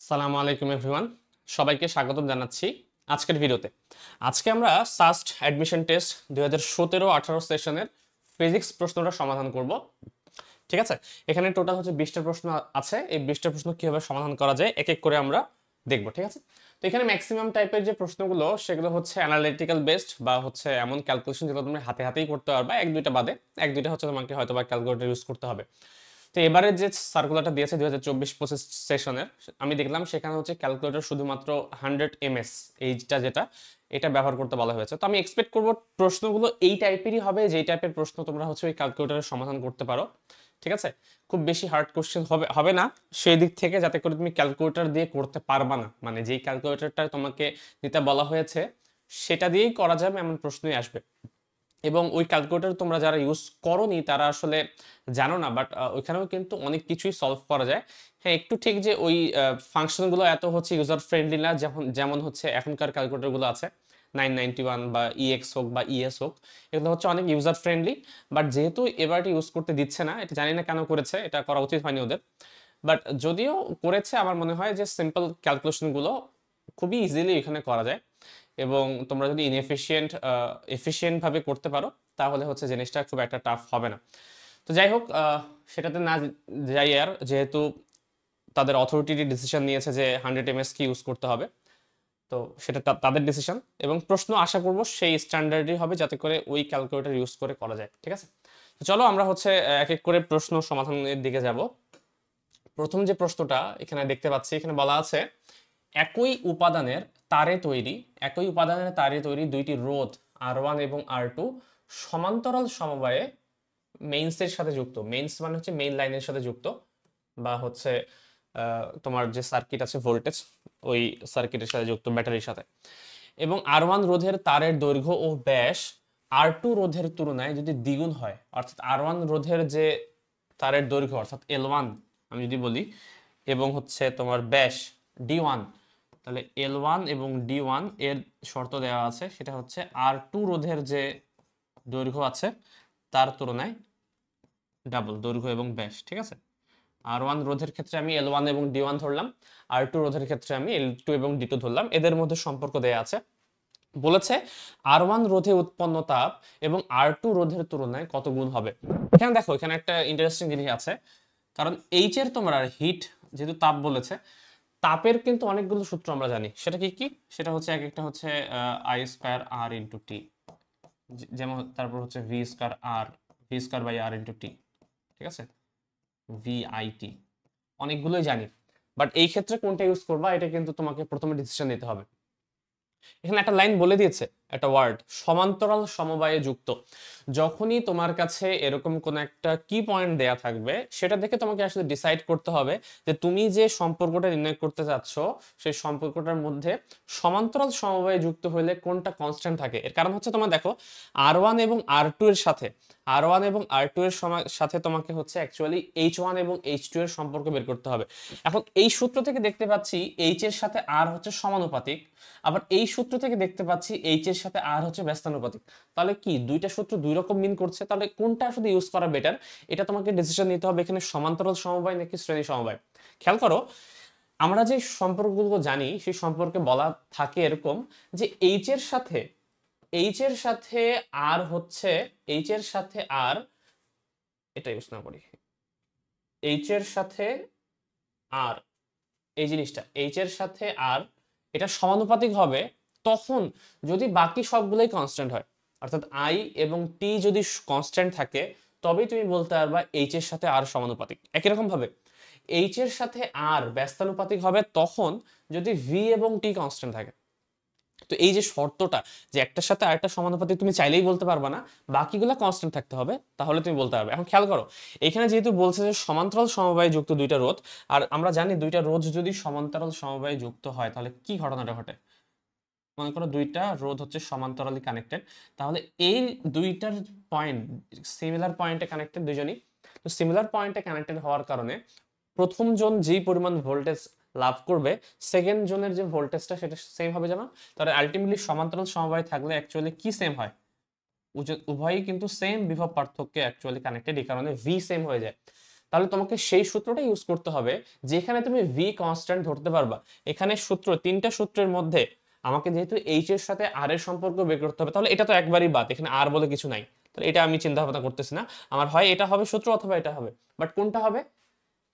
সালামু আলাইকুম এভরিওয়ান, সবাইকে স্বাগতম জানাচ্ছি আজকের ভিডিওতে। আজকে আমরা সাস্ট অ্যাডমিশন টেস্ট 2017-18 সেশনের ফিজিক্স প্রশ্নটা সমাধান করব। ঠিক আছে, এখানে টোটাল হচ্ছে 20টা প্রশ্ন আছে। এই 20টা প্রশ্ন কিভাবে সমাধান করা যায় এক এক করে আমরা দেখব। ঠিক আছে, তো এখানে ম্যাক্সিমাম টাইপের যে প্রশ্নগুলো সেগুলো হচ্ছে অ্যানালিটিক্যাল বেসড বা হচ্ছে এমন ক্যালকুলেশন যেগুলো তুমি হাতে হাতেই করতে পারবা। এক দুইটা বাদে, এক দুইটা হচ্ছে তোমাকে হয়তো বা ক্যালকুলেটর ইউজ করতে হবে। তো এবারে যে সার্কুলারটা দিয়েছে 2024-25 সেশনের, আমি দেখলাম সেখানে হচ্ছে ক্যালকুলেটর শুধুমাত্র 100 ms এইটা যেটা এটা ব্যবহার করতে বলা হয়েছে। তো আমি এক্সপেক্ট করব প্রশ্নগুলো এই টাইপেরই হবে, যেই টাইপের প্রশ্ন তোমরা হচ্ছে ওই ক্যালকুলেটরের সমাধান করতে পারো। ঠিক আছে, খুব বেশি হার্ড কোশ্চেন হবে হবে না সেই দিক থেকে, যাতে করে তুমি ক্যালকুলেটর দিয়ে করতে পারবা না, মানে যেই ক্যালকুলেটরটা তোমাকে দিতে বলা হয়েছে সেটা দিয়েই করা যাবে এমন প্রশ্নই আসবে। এবং ওই ক্যালকুলেটর তোমরা যারা ইউজ করোনি তারা আসলে জানো না, বাট ওইখানেও কিন্তু অনেক কিছুই সলভ করা যায়। হ্যাঁ, একটু ঠিক যে ওই ফাংশনগুলো এত হচ্ছে ইউজার ফ্রেন্ডলি না, যেমন যেমন হচ্ছে এখনকার ক্যালকুলেটরগুলো আছে 991 বা ইএক্স হোক বা ইএস হোক, এগুলো হচ্ছে অনেক ইউজার ফ্রেন্ডলি। বাট যেহেতু এবারটি ইউজ করতে দিচ্ছে না, এটা জানি না কেন করেছে, এটা করা উচিত হয়নি ওদের। বাট যদিও করেছে, আমার মনে হয় যে সিম্পল ক্যালকুলেশনগুলো খুবই ইজিলি এখানে করা যায়। এবং তোমরা যদি এফিশিয়েন্ট ভাবে করতে পারো তাহলে হচ্ছে জিনিসটা খুব একটা টাফ হবে না। তো যাই হোক, সেটাতে না যাই আর, যেহেতু তাদের অথরিটি ডিসিশন নিয়েছে যে 100 ms কি ইউজ করতে হবে, তো সেটা তাদের ডিসিশন। এবং প্রশ্ন আশা করব সেই স্ট্যান্ডার্ডই হবে, যাতে করে ওই ক্যালকুলেটর ইউজ করে করা যায়। ঠিক আছে, তো চলো আমরা হচ্ছে এক এক করে প্রশ্ন সমাধানের দিকে যাব। প্রথম যে প্রশ্নটা এখানে দেখতে পাচ্ছি, এখানে বলা আছে একই উপাদানের তারে তৈরি দুইটি রোধ R1 এবং R2 সমান্তরাল সমবায়ে মেইনসের সাথে যুক্ত। মেইনস মানে হচ্ছে মেইন লাইনের সাথে যুক্ত, বা হচ্ছে তোমার যে সার্কিট আছে ভোল্টেজ, ওই সার্কিটের সাথে যুক্ত ব্যাটারির সাথে। এবং R1 রোধের তারের দৈর্ঘ্য ও ব্যাস R2 রোধের তুলনায় যদি দ্বিগুণ হয়, অর্থাৎ R1 রোধের যে তারের দৈর্ঘ্য অর্থাৎ L1 আমি যদি বলি, এবং হচ্ছে তোমার ব্যাস D1, তাহলে L1 এবং D1 এর শর্ত দেওয়া আছে, সেটা হচ্ছে R2 রোধের যে দৈর্ঘ্য আছে তার তুলনায় ডাবল দৈর্ঘ্য এবং ব্যাস। ঠিক আছে, R1 রোধের ক্ষেত্রে আমি L1 এবং D1 ধরলাম, R2 রোধের ক্ষেত্রে আমি L2 এবং D2 ধরলাম। এদের মধ্যে সম্পর্ক দেয়া আছে, বলেছে R1 রোধে উৎপন্ন তাপ এবং R2 রোধের তুলনায় কত গুণ হবে। এখানে দেখো, এখানে একটা ইন্টারেস্টিং জিনিস আছে, কারণ এইচ এর তোমার হিট যেহেতু তাপ বলেছে, তাপের কিন্তু অনেকগুলো সূত্র আমরা জানি। সেটা কি কি? সেটা হচ্ছে এক একটা হচ্ছে I²R × T, যেমন তারপর হচ্ছে V²R/R × T। ঠিক আছে, VIT, অনেকগুলোই জানি। বাট এই ক্ষেত্রে কোনটা ইউজ করবা এটা কিন্তু তোমাকে প্রথমে ডিসিশন নিতে হবে। এখানে একটা লাইন বলে দিয়েছে, একটা ওয়ার্ড সমান্তরাল সমবায়ে যুক্ত। যখনই তোমার কাছে এরকম কোন একটা কি পয়েন্ট দেয়া থাকবে, সেটা দেখে তোমাকে আসলে ডিসাইড করতে হবে যে তুমি যে সম্পর্কটা নির্ণয় করতে চাচ্ছ সেই সম্পর্কটার মধ্যে সমান্তরাল সমবায়ে যুক্ত হলে কোনটা কনস্ট্যান্ট থাকে। এর কারণ হচ্ছে তোমার দেখো, R1 এবং R2 এর সাথে সাথে তোমাকে হচ্ছে অ্যাকচুয়ালি H1 এবং H2 এর সম্পর্ক বের করতে হবে। এখন এই সূত্র থেকে দেখতে পাচ্ছি H এর সাথে R হচ্ছে সমানুপাতিক, আবার এই সূত্র থেকে দেখতে পাচ্ছি H এর সাথে R হচ্ছে ব্যস্তানুপাতিক। তাহলে কি দুইটা সূত্র দুই রকম মিন করছে? তাহলে কোনটা আসলে ইউজ করা বেটার, এটা তোমাকে ডিসিশন নিতে হবে, এখানে সমান্তরাল সমবায় নাকি শ্রেণী সমবায়। খেয়াল করো, আমরা যে সম্পর্কগুলো জানি সেই সম্পর্কে বলা থাকে এরকম যে এইচ এর সাথে আর হচ্ছে এইচ এর সাথে আর, এটা ইউজ না করি, এইচ এর সাথে আর, এই জিনিসটা এইচ এর সাথে আর এটা সমানুপাতিক হবে তখন যদি বাকি সবগুলোই কনস্ট্যান্ট হয়, অর্থাৎ আই এবং টি যদি কনস্ট্যান্ট থাকে, তবেই তুমি বলতে পারবা এইচ এর সাথে আর সমানুপাতিক। একই রকম ভাবে এইচ এর সাথে আর ব্যস্তানুপাতিক হবে তখন যদি ভি এবং টি কনস্ট্যান্ট থাকে। তো এই যে শর্তটা, যে একটার সাথে আরেকটা সমানুপাতিক তুমি চাইলেই বলতে পারবা না, বাকিগুলো কনস্ট্যান্ট থাকতে হবে, তাহলে তুমি বলতে পারবে। এখন খেয়াল করো, এখানে যেহেতু বলছে যে সমান্তরাল সমবায়ে যুক্ত দুইটা রোধ, আর আমরা জানি দুইটা রোধ যদি সমান্তরাল সমবায়ে যুক্ত হয় তাহলে কি ঘটনাটা ঘটে। মনে করো দুইটা রোধ হচ্ছে সমান্তরালি কানেক্টেড, তাহলে এই দুইটার পয়েন্ট সিমিলার পয়েন্টে কানেক্টেড দুইজনই। তো সিমিলার পয়েন্টে কানেক্টেড হওয়ার কারণে প্রথম জন যেই পরিমাণ ভোল্টেজ লাভ করবে, সেকেন্ড জনের যে ভোল্টেজটা সেটা সেম হবে জানো। তাহলে আলটিমেটলি সমান্তরাল সমবায় থাকলে অ্যাকচুয়ালি কি সেম হয়, উভয়ই কিন্তু সেম বিভব পার্থক্যে অ্যাকচুয়ালি কানেক্টেড, এই কারণে ভি সেম হয়ে যায়। তাহলে তোমাকে সেই সূত্রটা ইউজ করতে হবে যেখানে তুমি ভি কনস্ট্যান্ট ধরতে পারবা। এখানে সূত্র, তিনটা সূত্রের মধ্যে আমাকে যেহেতু এইচ এর সাথে আর এর সম্পর্ক বের করতে হবে, তাহলে এটা তো একবারই বাদ, এখানে আর বলে কিছু নাই। তাহলে এটা আমি চিন্তা ভাবনা করতেছি না, আমার হয় এটা হবে সূত্র অথবা এটা হবে, বাট কোনটা হবে?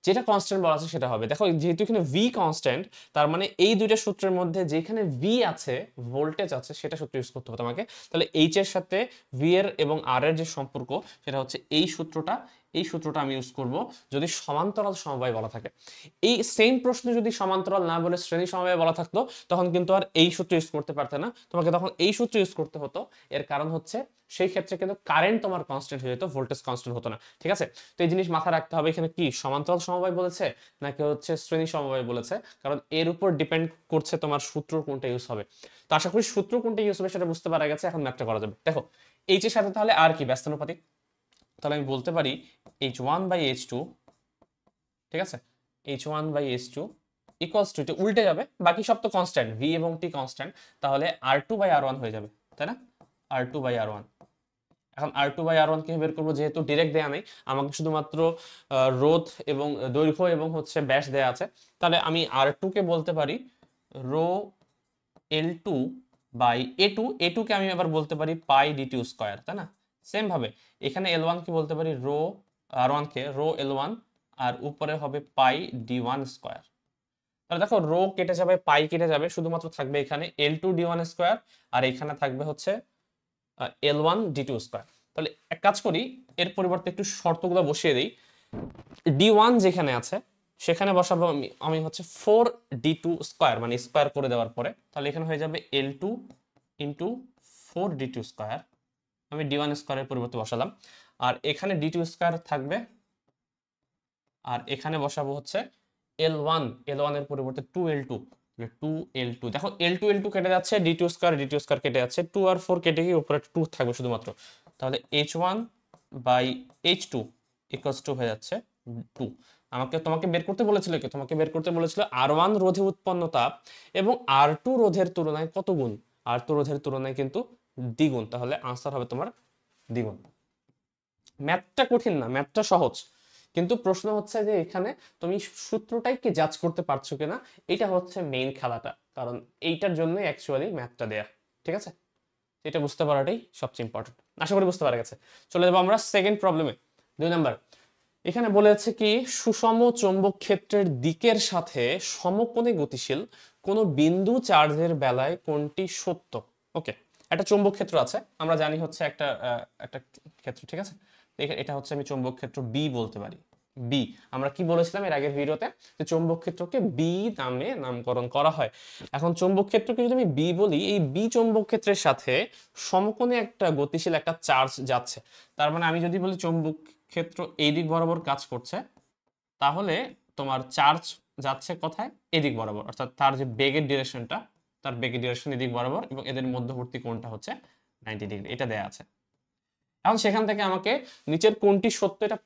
যেটা কনস্ট্যান্ট বলা আছে সেটা হবে। দেখো যেহেতু এখানে ভি কনস্ট্যান্ট, তার মানে এই দুইটা সূত্রের মধ্যে যেখানে ভি আছে, ভোল্টেজ আছে, সেটা সূত্র ইউজ করতে হবে তোমাকে। তাহলে এইচ এর সাথে ভি এর এবং আর এর যে সম্পর্ক, সেটা হচ্ছে এই সূত্রটা। এই সূত্রটা আমি ইউজ করব যদি সমান্তরাল সমবায় বলা থাকে। এই সেম প্রশ্ন যদি সমান্তরাল না বলে শ্রেণী সমবায় বলা থাকতো, তখন কিন্তু আর এই সূত্র ইউজ করতে পারতে না, তোমাকে তখন এই সূত্র ইউজ করতে হতো। এর কারণ হচ্ছে সেই ক্ষেত্রে কিন্তু কারেন্ট তোমার কনস্ট্যান্ট হয়ে যেত, ভোল্টেজ কনস্ট্যান্ট হতো না। ঠিক আছে, তো এই জিনিস মাথায় রাখতে হবে, এখানে কি সমান্তরাল সমবায় বলেছে নাকি হচ্ছে শ্রেণী সমবায় বলেছে, কারণ এর উপর ডিপেন্ড করছে তোমার সূত্র কোনটা ইউজ হবে। তো আশা করি সূত্র কোনটা ইউজ হবে সেটা বুঝতে পারা গেছে, এখন ম্যাপটা করা যাবে। দেখো এইচ এর সাথে তাহলে আর কি ব্যস্তানুপাতিক, তাহলে আমি বলতে পারি h1/h2, ঠিক আছে, h1/h2 ইকুয়ালস টু, এটা উল্টে যাবে, বাকি সব তো কনস্ট্যান্ট, v এবং t কনস্ট্যান্ট, তাহলে r2/r1 হয়ে যাবে, তাই না? r2/r1। এখন r2/r1 কে বের করবো, যেহেতু ডিরেক্ট দেয়া নেই, আমাকে শুধুমাত্র রোধ এবং দৈর্ঘ্য এবং হচ্ছে ব্যাস দেয়া আছে, তাহলে আমি r2 কে বলতে পারি রো L2/a2 কে আমি আবার বলতে পারি পাই dt স্কয়ার, তাই না? সেম ভাবে এখানে L1 কে বলতে পারি রো r1 কে রো L1, আর উপরে হবে পাই d1 স্কয়ার। তাহলে দেখো রো কেটে যাবে, পাই কেটে যাবে, শুধুমাত্র থাকবে এখানে L2 d1 স্কয়ার, আর এখানে থাকবে হচ্ছে L1 d2 স্কয়ার। তাহলে এক কাজ করি, এর পরিবর্তে একটু শর্তগুলো বসিয়ে দিই। d1 যেখানে আছে সেখানে বসাবো আমি হচ্ছে 4d2 স্কয়ার, মানে স্কয়ার করে দেওয়ার পরে, তাহলে এখানে হয়ে যাবে L2 ইন্টু 4d2 স্কয়ার। আমি d1 স্কয়ারের পরিবর্তে বসালাম, আর এখানে d2 স্কয়ার থাকবে, আর এখানে বসাবো হচ্ছে L1 এর পরিবর্তে 2L2, 2L2। দেখো L2 কেটে যাচ্ছে, d2 স্কয়ার কেটে যাচ্ছে, 2 আর 4 কেটে গিয়ে উপরে 2 থাকবে শুধুমাত্র, তাহলে h1/h2 ইকুয়ালস টু হয়ে যাচ্ছে 2। তোমাকে বের করতে বলেছিল কি, তোমাকে বের করতে বলেছিল R1 রোধে উৎপন্ন তাপ এবং R2 রোধের তুলনায় কত গুণ, R2 রোধের তুলনায় কিন্তু দ্বিগুণ, তাহলে আনসার হবে তোমার দ্বিগুণ। ম্যাথটা কঠিন না, ম্যাথটা সহজ, কিন্তু প্রশ্ন হচ্ছে যে এখানে তুমি সূত্রটাই কি জাজ করতে পারছো কিনা, এটা হচ্ছে মেইন খেলাটা, কারণ এইটার জন্যই অ্যাকচুয়ালি ম্যাথটা দেয়া। ঠিক আছে, এটা বুঝতে পারাটাই সবচেয়ে ইম্পর্টেন্ট, আশা করি বুঝতে পারা গেছে। চলে যাবো আমরা সেকেন্ড প্রবলেমে, 2 নাম্বার। এখানে বলেছে কি সুষম চৌম্বক ক্ষেত্রের দিকের সাথে সমকোণে গতিশীল কোনো বিন্দু চার্জের বেলায় কোনটি সত্য। ওকে, একটা চৌম্বক ক্ষেত্র আছে, আমরা জানি হচ্ছে একটা একটা ক্ষেত্র, ঠিক আছে, এটা হচ্ছে আমি চৌম্বক ক্ষেত্র বি বলতে পারি। বি, আমরা কি বলেছিলাম এর আগের ভিডিওতে, যে চৌম্বক ক্ষেত্রকে বি নামে নামকরণ করা হয়। এখন চৌম্বক ক্ষেত্রকে যদি আমি বি বলি, এই বি চৌম্বক ক্ষেত্রের সাথে সমকোণে একটা গতিশীল একটা চার্জ যাচ্ছে, তার মানে আমি যদি বলি চৌম্বক ক্ষেত্র এই দিক বরাবর কাজ করছে, তাহলে তোমার চার্জ যাচ্ছে কোথায়, এদিক বরাবর, অর্থাৎ তার যে বেগের ডিরেকশনটা, তার বেগের ডিরেকশন এদিক বরাবর, এবং এদের মধ্যবর্তী কোণটা হচ্ছে 90 ডিগ্রি, এটা দেয়া আছে। এখন সেখান থেকে আমাকে নিচের কোনটি সত্য এটা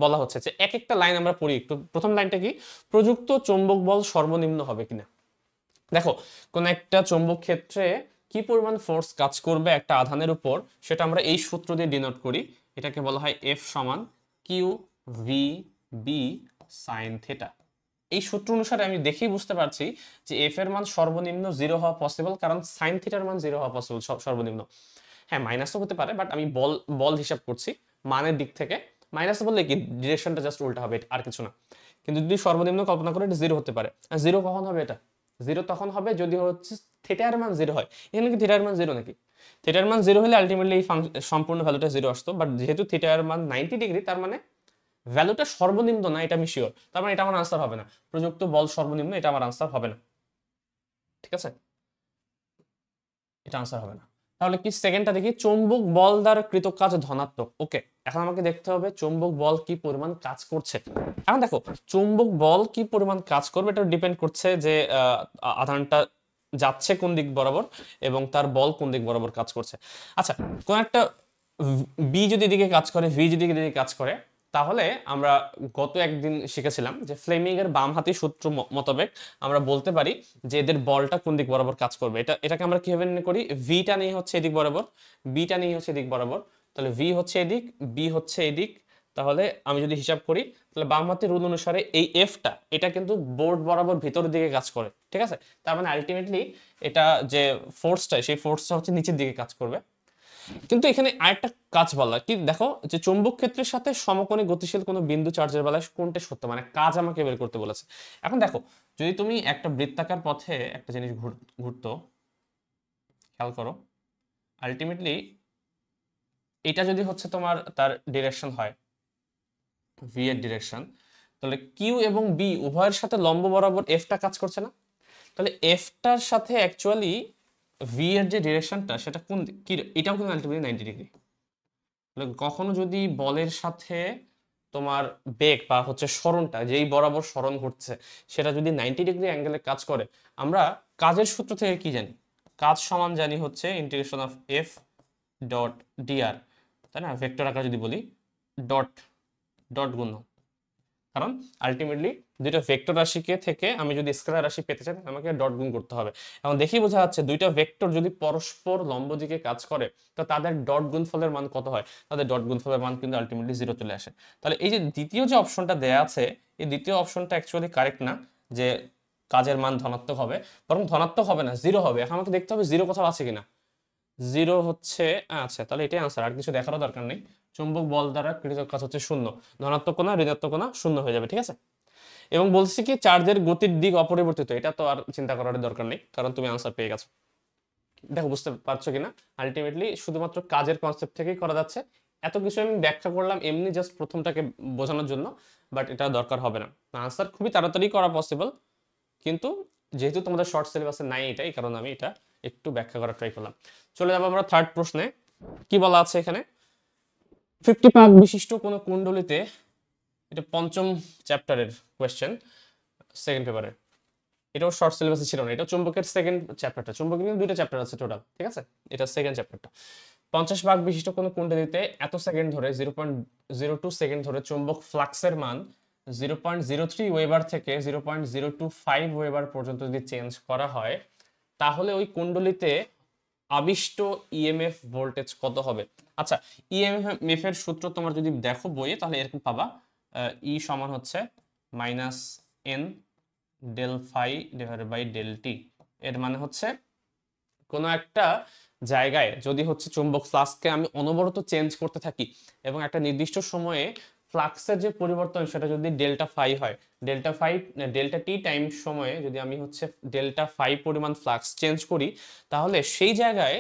বলা হচ্ছে, যে এক একটা লাইন আমরা পড়ি একটু। প্রথম লাইনটা কি, প্রযুক্ত চৌম্বক বল সর্বনিম্ন হবে কিনা। দেখো কোন একটা চৌম্বক ক্ষেত্রে কি পরিমাণ ফোর্স কাজ করবে একটা আধানের উপর, সেটা আমরা এই সূত্র দিয়ে ডিনোট করি, এটাকে বলা হয় F সমান q v B sine theta. এই সূত্র অনুসারে আমি দেখেই বুঝতে পারছি যে এফ এর মান সর্বনিম্ন 0 হওয়া পসিবল, কারণ সাইন থিটার মান 0 হওয়া পসিবল সর্বনিম্ন। হ্যাঁ মাইনাসও হতে পারে, বাট আমি বল বল হিসাব করছি মানের দিক থেকে, মাইনাস বললে কি ডিরেকশনটা জাস্ট উল্টা হবে, আর কিছু না। কিন্তু যদি সর্বনিম্ন কল্পনা করে এটা 0 হতে পারে, আর 0 কখন হবে, এটা 0 তখন হবে যদি হচ্ছে থিটার মান 0 হয়। এখানে কি থিটার মান 0 নাকি? থিটার মান 0 হলে আলটিমেটলি এই সম্পূর্ণ ভ্যালুটা 0 আসতো, বাট যেহেতু থিটার মান 90 ডিগ্রি, তার মানে ভ্যালুটা সর্বনিম্ন না, এটা আমি শিওর, তার মানে এটা আমার আনসার হবে না, প্রযুক্ত বল সর্বনিম্ন, এটা আমার আনসার হবে না। ঠিক আছে, এটা আনসার হবে না। তাহলে কি সেকেন্ডটা দেখি, চৌম্বক বল দ্বারা কৃত কাজ ধনাত্মক। ওকে, এখন আমাকে দেখতে হবে চৌম্বক বল কি পরিমাণ কাজ করছে। এখন দেখো চৌম্বক বল কি পরিমাণ কাজ করবে, এটা ডিপেন্ড করছে যে আধানটা যাচ্ছে কোন দিক বরাবর এবং তার বল কোন দিক বরাবর কাজ করছে। আচ্ছা, কোন একটা বি যদি এদিকে কাজ করে, ভি যদি এদিকে কাজ করে, তাহলে আমরা গত একদিন শিখেছিলাম যে ফ্লেমিং এর বামহাতি সূত্র মোতাবেক আমরা বলতে পারি যে এদের বলটা কোন দিক বরাবর কাজ করবে। এটাকে আমরা কিভাবে নির্ণয় করি, ভিটা নিয়ে হচ্ছে এদিক বরাবর, বিটা নিয়ে হচ্ছে এদিক বরাবর, তাহলে ভি হচ্ছে এদিক, বি হচ্ছে এদিক, তাহলে আমি যদি হিসাব করি তাহলে বাম হাতের রুল অনুসারে এই এফটা এটা কিন্তু বোর্ড বরাবর ভিতরের দিকে কাজ করে, ঠিক আছে? তার মানে আলটিমেটলি এটা যে ফোর্সটা সেই ফোর্সটা হচ্ছে নিচের দিকে কাজ করবে। কিন্তু এখানে আরেকটা কাজ বলা কি দেখো, যে চৌম্বক ক্ষেত্রের সাথে সমকোণী গতিশীল কোনো বিন্দু চার্জের বেলায় কোনটা সত্য, মানে কাজ আমাকে বের করতে বলেছে। এখন দেখো, যদি তুমি একটা বৃত্তাকার পথে একটা জিনিস ঘুরতো, খেয়াল করো, আলটিমেটলি এটা যদি হচ্ছে তোমার তার ডিরেকশন হয় ভি এর ডিরেকশন, তাহলে কিউ এবং বি উভয়ের সাথে লম্ব বরাবর এফটা কাজ করছে না? তাহলে এফটার সাথে অ্যাকচুয়ালি ভি এর যে ডিরেকশনটা সেটা কোন কি, এটাও কিন্তু আলটিমেটলি 90 ডিগ্রি। তাহলে কখনো যদি বলের সাথে তোমার বেগ বা হচ্ছে সরণটা যেই বরাবর সরণ ঘটছে সেটা যদি 90 ডিগ্রি অ্যাঙ্গেলে কাজ করে, আমরা কাজের সূত্র থেকে কি জানি? কাজ সমান জানি হচ্ছে integration of F dot dr, তাই না? ভেক্টর আকার যদি বলি ডট ডট গুণ, কারণ আলটিমেটলি দুইটা ভেক্টর রাশিকে থেকে আমি যদি স্কেলার রাশি পেতে চাই আমাকে ডট গুণ করতে হবে। এখন দেখি বোঝা যাচ্ছে দুইটা ভেক্টর যদি পরস্পর লম্ব দিকে কাজ করে তো তাদের ডট গুণফলের মান কত হয়? তাদের ডট গুণফলের মান কিন্তু আলটিমেটলি 0 চলে আসে। তাহলে এই যে দ্বিতীয় যে অপশনটা দেয়া আছে এই দ্বিতীয় অপশনটা অ্যাকচুয়ালি কারেক্ট না, যে কাজের মান ধনাত্মক হবে, বরং ধনাত্মক হবে না, 0 হবে। এখন আমাকে দেখতে হবে 0 কোথাও আছে কিনা। 0 হচ্ছে, আচ্ছা তাহলে এটাই আনসার, আর কিছু দেখারও দরকার নেই। চুম্বক বল দ্বারা কৃত কাজ হচ্ছে 0, ধনাত্মক কোণা ঋণাত্মক কোণা 0 হয়ে যাবে, ঠিক আছে? এবং বলছি কি চার্জের গতির দিক অপরিবর্তিত, এটা তো আর চিন্তা করার দরকার নেই কারণ তুমি আনসার পেয়ে গেছো। দেখো বুঝতে পারছো কিনা, আলটিমেটলি শুধুমাত্র কাজের কনসেপ্ট থেকেই করা যাচ্ছে। এত কিছু আমি ব্যাখ্যা করলাম এমনি জাস্ট প্রথমটাকে বোঝানোর জন্য, বাট এটা দরকার হবে না। আনসার খুবই তাড়াতাড়ি করা পসিবল, কিন্তু যেহেতু তোমাদের শর্ট সিলেবাসে নাই এটা, এই কারণে আমি এটা একটু ব্যাখ্যা করার ট্রাই করলাম। চলে যাবো আমরা থার্ড প্রশ্নে। কি বলা আছে এখানে? 50 পাক বিশিষ্ট কোনো কুণ্ডলিতে, এটা পঞ্চম চ্যাপ্টারের কোয়েশ্চেন, সেকেন্ড পেপারের। এটাও শর্ট সিলেবাসে ছিল না, এটা চুম্বকের সেকেন্ড চ্যাপ্টারটা। চুম্বকের কিন্তু দুইটা চ্যাপ্টার আছে টোটাল, ঠিক আছে? এটা সেকেন্ড চ্যাপ্টারটা। 50 ভাগ বিশিষ্ট কোনো কুণ্ডলিতে এত সেকেন্ড ধরে 0.02 সেকেন্ড ধরে চুম্বক ফ্লাক্সের মান 0.03 ওয়েবার থেকে 0.025 ওয়েবার পর্যন্ত যদি চেঞ্জ করা হয় তাহলে ওই কুণ্ডলিতে আবিষ্ট ইএমএফ ভোল্টেজ কত হবে? আচ্ছা, ইএমএফ এর সূত্র তোমার যদি দেখো বইয়ে তাহলে এরকম পাবা, ই সমান হচ্ছে minus n del phi divided by del t. এর মানে হচ্ছে কোনো একটা জায়গায় যদি হচ্ছে চুম্বক ফ্লাক্সকে আমি অনবরত চেঞ্জ করতে থাকি এবং একটা নির্দিষ্ট সময়ে ফ্লাক্সের যে পরিবর্তন সেটা যদি ডেল্টা ফাই হয়, ডেল্টা টি টাইম সময়ে যদি আমি হচ্ছে ডেল্টা ফাই পরিমাণ ফ্লাক্স চেঞ্জ করি, তাহলে সেই জায়গায়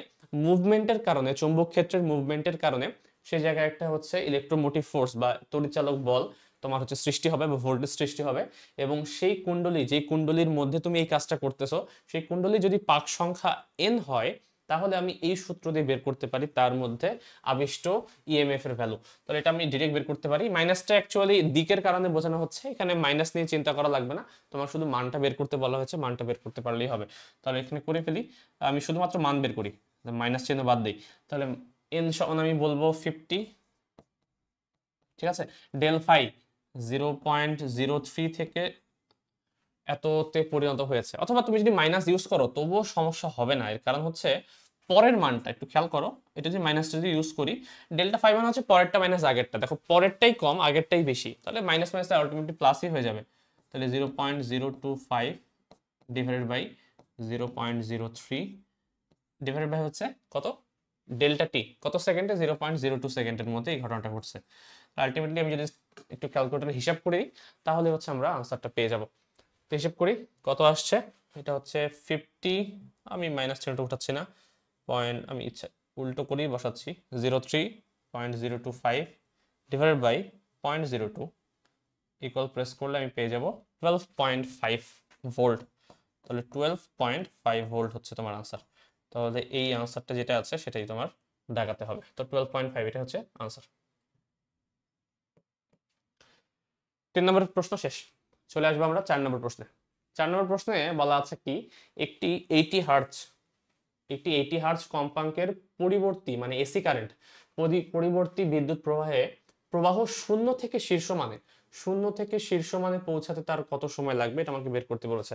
মুভমেন্টের কারণে, চুম্বক ক্ষেত্রের মুভমেন্টের কারণে সেই জায়গায় একটা হচ্ছে ইলেকট্রোমোটিভ ফোর্স বা তড়িৎচালক বল তোমার হচ্ছে সৃষ্টি হবে বা ভোল্টেজ সৃষ্টি হবে। এবং সেই কুণ্ডলী, যে কুণ্ডলীর মধ্যে তুমি এই কাজটা করতেছো, সেই কুণ্ডলী যদি পাক সংখ্যা এন হয় তাহলে আমি এই সূত্র দিয়ে বের করতে পারি তার মধ্যে আবিষ্ট ইএমএফ এর ভ্যালু। তাহলে এটা আমি ডিরেক্ট বের করতে পারি। মাইনাসটা অ্যাকচুয়ালি দিকের কারণে বোঝানো হচ্ছে, এখানে মাইনাস নিয়ে চিন্তা করা লাগবে না, তোমার শুধু মানটা বের করতে বলা হয়েছে, মানটা বের করতে পারলেই হবে। তাহলে এখানে করে ফেলি, আমি শুধুমাত্র মান বের করি, মাইনাস চিহ্ন বাদ দিই। তাহলে এন সমান আমি বলবো 50, ঠিক আছে? ডেল ফাই 0.03 থেকে এততে পরিণত হয়েছে, অথবা তুমি যদি মাইনাস ইউজ করো তবুও সমস্যা হবে না। এর কারণ হচ্ছে পরের মানটা একটু খেয়াল করো, এটা যদি মাইনাসটা যদি ইউজ করি, ডেল্টা ফাই মানে হচ্ছে পরেরটা মাইনাস আগেরটা। দেখো পরেরটাই কম আগেরটাই বেশি, তাহলে মাইনাস মাইনাস আলটিমেটলি প্লাসই হয়ে যাবে। তাহলে 0.025 ডিভাইডেড বাই 0.03 ডিভাইডেড বাই হচ্ছে কত, ডেল্টা টি কত সেকেন্ডে, 0.02 সেকেন্ডের মধ্যে এই ঘটনাটা ঘটছে। আলটিমেটলি আমি যদি একটু ক্যালকুলেটরে হিসাব করি তাহলে হচ্ছে আমরা আনসারটা পেয়ে যাব। তো হিসাব করি কত আসছে, এটা হচ্ছে 50, আমি মাইনাস চিহ্নটা উঠাচ্ছি না, পয়েন্ট আমি ইচ্ছা উল্টো করেই বসাচ্ছি, 03.025 ডিভাইডেড বাই 0.02 ইকুয়াল প্রেস করলে আমি পেয়ে যাব 12.5 ভোল্ট। তাহলে 12.5 ভোল্ট হচ্ছে তোমার আনসার। তাহলে এই আনসারটা যেটা আছে সেটাই তোমার দেখাতে হবে। তো 12.5 এটা হচ্ছে আনসার। 3 নম্বর প্রশ্ন শেষ, চলে আসবো আমরা 4 নম্বর প্রশ্নে। 4 নম্বর প্রশ্নে বলা আছে কি, একটি 80 হার্টজ কম্পাঙ্কের পরিবর্তী মানে এসি কারেন্ট পরিবর্তী বিদ্যুৎ প্রবাহ শূন্য থেকে শীর্ষ মানে পৌঁছাতে তার কত সময় লাগবে, এটা আমাকে বের করতে বলেছে।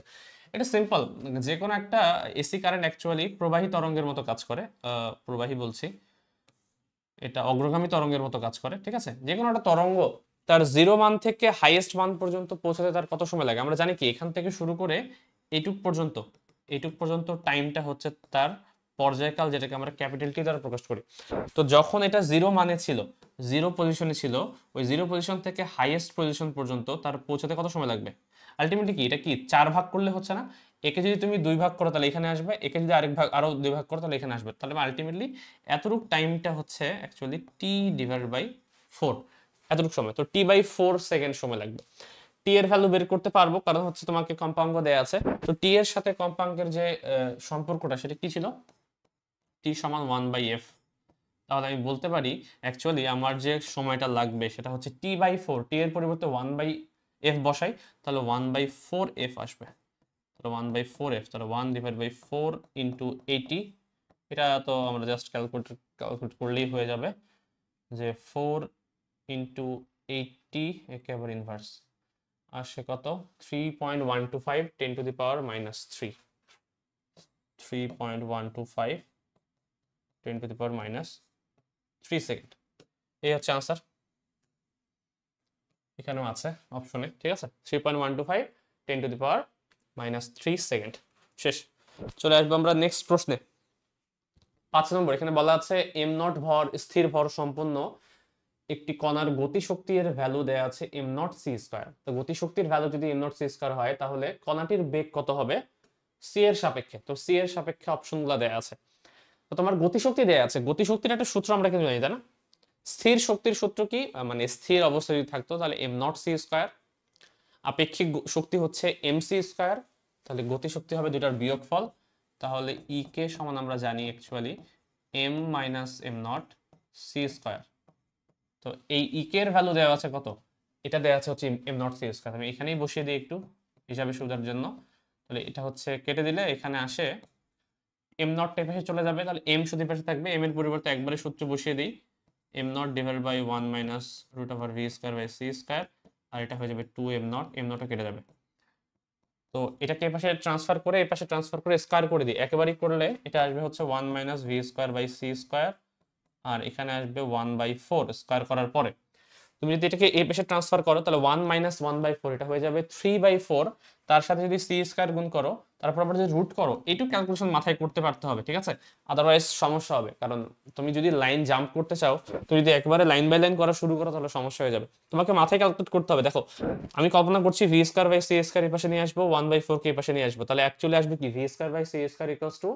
এটা সিম্পল, যে কোনো একটা এসি কারেন্ট অ্যাকচুয়ালি প্রবাহী তরঙ্গের মতো কাজ করে, প্রবাহী বলছি, এটা অগ্রগামী তরঙ্গের মতো কাজ করে, ঠিক আছে? যে কোনো একটা তরঙ্গ তার 0 মান থেকে হাইয়েস্ট মান পর্যন্ত পৌঁছাতে তার কত সময় লাগে? আমরা জানি কি এখান থেকে শুরু করে এইটুক পর্যন্ত টাইমটা হচ্ছে তার পর্যায়কাল, যেটাকে আমরা ক্যাপিটাল টি দ্বারা প্রকাশ করি। তো যখন এটা 0 মানে ছিল, 0 পজিশনে ছিল, ওই 0 পজিশন থেকে হাইয়েস্ট পজিশন পর্যন্ত তার পৌঁছাতে কত সময় লাগবে? আলটিমেটলি কি এটা কি 4 ভাগ করলে হচ্ছে না? একে যদি তুমি 2 ভাগ করো তাহলে এখানে আসবে, একে যদি আরো 2 ভাগ করো তাহলে এখানে আসবে। তাহলে আলটিমেটলি এতটুক টাইমটা হচ্ছে অ্যাকচুয়ালি টি ডিভাইডেড বাই 4, এতটুকু সময়। তো টি বাই 4 সেকেন্ড সময় লাগবে। টি এর ভ্যালু বের করতে পারবো কারণ হচ্ছে তোমাকে কম্পাঙ্ক দেয়া আছে। তো টি এর সাথে কম্পাঙ্কের যে সম্পর্কটা সেটা কি ছিল? টি সমান 1/f। তাহলে আমি বলতে পারি অ্যাকচুয়ালি আমার যে সময়টা লাগবে সেটা হচ্ছে টি বাই 4, টি এর পরিবর্তে 1/f বসাই, তাহলে 1/4f আসবে। তাহলে 1/4f, তাহলে 1/4 ইন্টু 80, এটা তো আমরা জাস্ট ক্যালকুলেট করলেই হয়ে যাবে যে 4 ইন্টু 80 একেবারে ইনভার্স আসে কত? 3.125 10 to the power minus 3, 3.125 10 to the power minus 3 second. এই হচ্ছে আনসার, এখানেও আছে অপশনে, ঠিক আছে? 3.125 10 to the power minus 3 second. শেষ। চলে আসবো আমরা নেক্সট প্রশ্নে। 5 নম্বর, এখানে বলা আছে এম নট ভর, স্থির ভর সম্পন্ন একটি কণার গতিশক্তির ভ্যালু দেয়া আছে এম নট সি স্কয়ার। তো গতিশক্তির ভ্যালু যদি এম নট সি স্কয়ার হয় তাহলে কণাটির বেগ কত হবে সি এর সাপেক্ষে? তো সি এর সাপেক্ষে অপশনগুলো দেয়া আছে। তো তোমার গতিশক্তি দেয়া আছে, গতিশক্তির একটা সূত্র আমরা কিন্তু জানি, তাই না? স্থির শক্তির সূত্র কি? মানে স্থির অবস্থায় যদি থাকতো তাহলে এম নট সি স্কয়ার, আপেক্ষিক শক্তি হচ্ছে এম সি স্কয়ার, তাহলে গতিশক্তি হবে দুটার বিয়োগফল। তাহলে ই কে সমান আমরা জানি actually m minus m naught c square. তো এই ই কে এর ভ্যালু দেওয়া আছে কত? এটা দেওয়া আছে হচ্ছে এম নট সি স্কয়ার। আমি এখানেই বসিয়ে দিই একটু হিসাবে সুবিধার জন্য। তাহলে এটা হচ্ছে কেটে দিলে এখানে আসে এম নট এর পাশে চলে যাবে, তাহলে এম শুধু পাশে থাকবে, এম এর পরিবর্তে একবারে সূত্র বসিয়ে দিই M naught divide by 1 minus root over V square by C square, আর এটা হয়ে যাবে 2 এম নট, এম নটও কেটে যাবে। তো এটাকে এই পাশে ট্রান্সফার করে এই পাশে ট্রান্সফার করে স্কয়ার করে দিই, একেবারেই করলে এটা আসবে হচ্ছে 1 minus V square by C square, আর এখানে আসবে 1/4 স্কয়ার করার পরে। তুমি যদি এটাকে এই পাশে ট্রান্সফার করো তাহলে 1 মাইনাস 1/4 এটা হয়ে যাবে 3/4, তার সাথে যদি সি স্কয়ার গুণ করো তারপর আবার যদি রুট করো, এইটুকু ক্যালকুলেশন মাথায় করতে পারতে হবে, ঠিক আছে? আদারওয়াইজ সমস্যা হবে, কারণ তুমি যদি লাইন জাম্প করতে চাও, তুমি যদি একবারে লাইন বাই লাইন করা শুরু করো তাহলে সমস্যা হয়ে যাবে। তোমাকে মাথায় ক্যালকুলেট করতে হবে। দেখো আমি কল্পনা করছি v square by C square এই পাশে নিয়ে আসবো, 1/4 কে এই পাশে নিয়ে আসবো, তাহলে অ্যাকচুয়ালি আসবে কি v square by C square equals to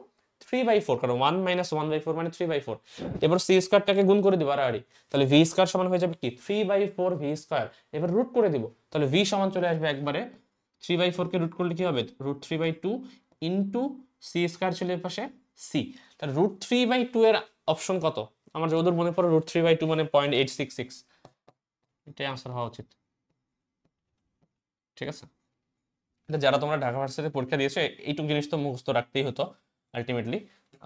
3/4, কারণ 1 মাইনাস 1/4 মানে 3/4। এবার সি স্কয়ারটাকে গুণ করে দিব আড়াআড়ি, তাহলে ভি স্কয়ার সমান হয়ে যাবে কি 3/4 ভি স্কয়ার। এবার রুট করে দিব, তাহলে ভি সমান চলে আসবে একবারে 3/4 কে রুট করলে কি হবে রুট 3/2 ইনটু সি স্কয়ার চলে এর পাশে সি। তাহলে রুট 3/2 এর অপশন কত? আমার যতদূর মনে পড়ে রুট 3/2 মানে 0.866, এটাই আনসার হওয়া উচিত, ঠিক আছে? এটা যারা তোমরা ঢাকা ভার্সিটিতে পরীক্ষা দিয়েছো এইটুকু জিনিস তো মুখস্থ রাখতেই হতো আলটিমেটলি,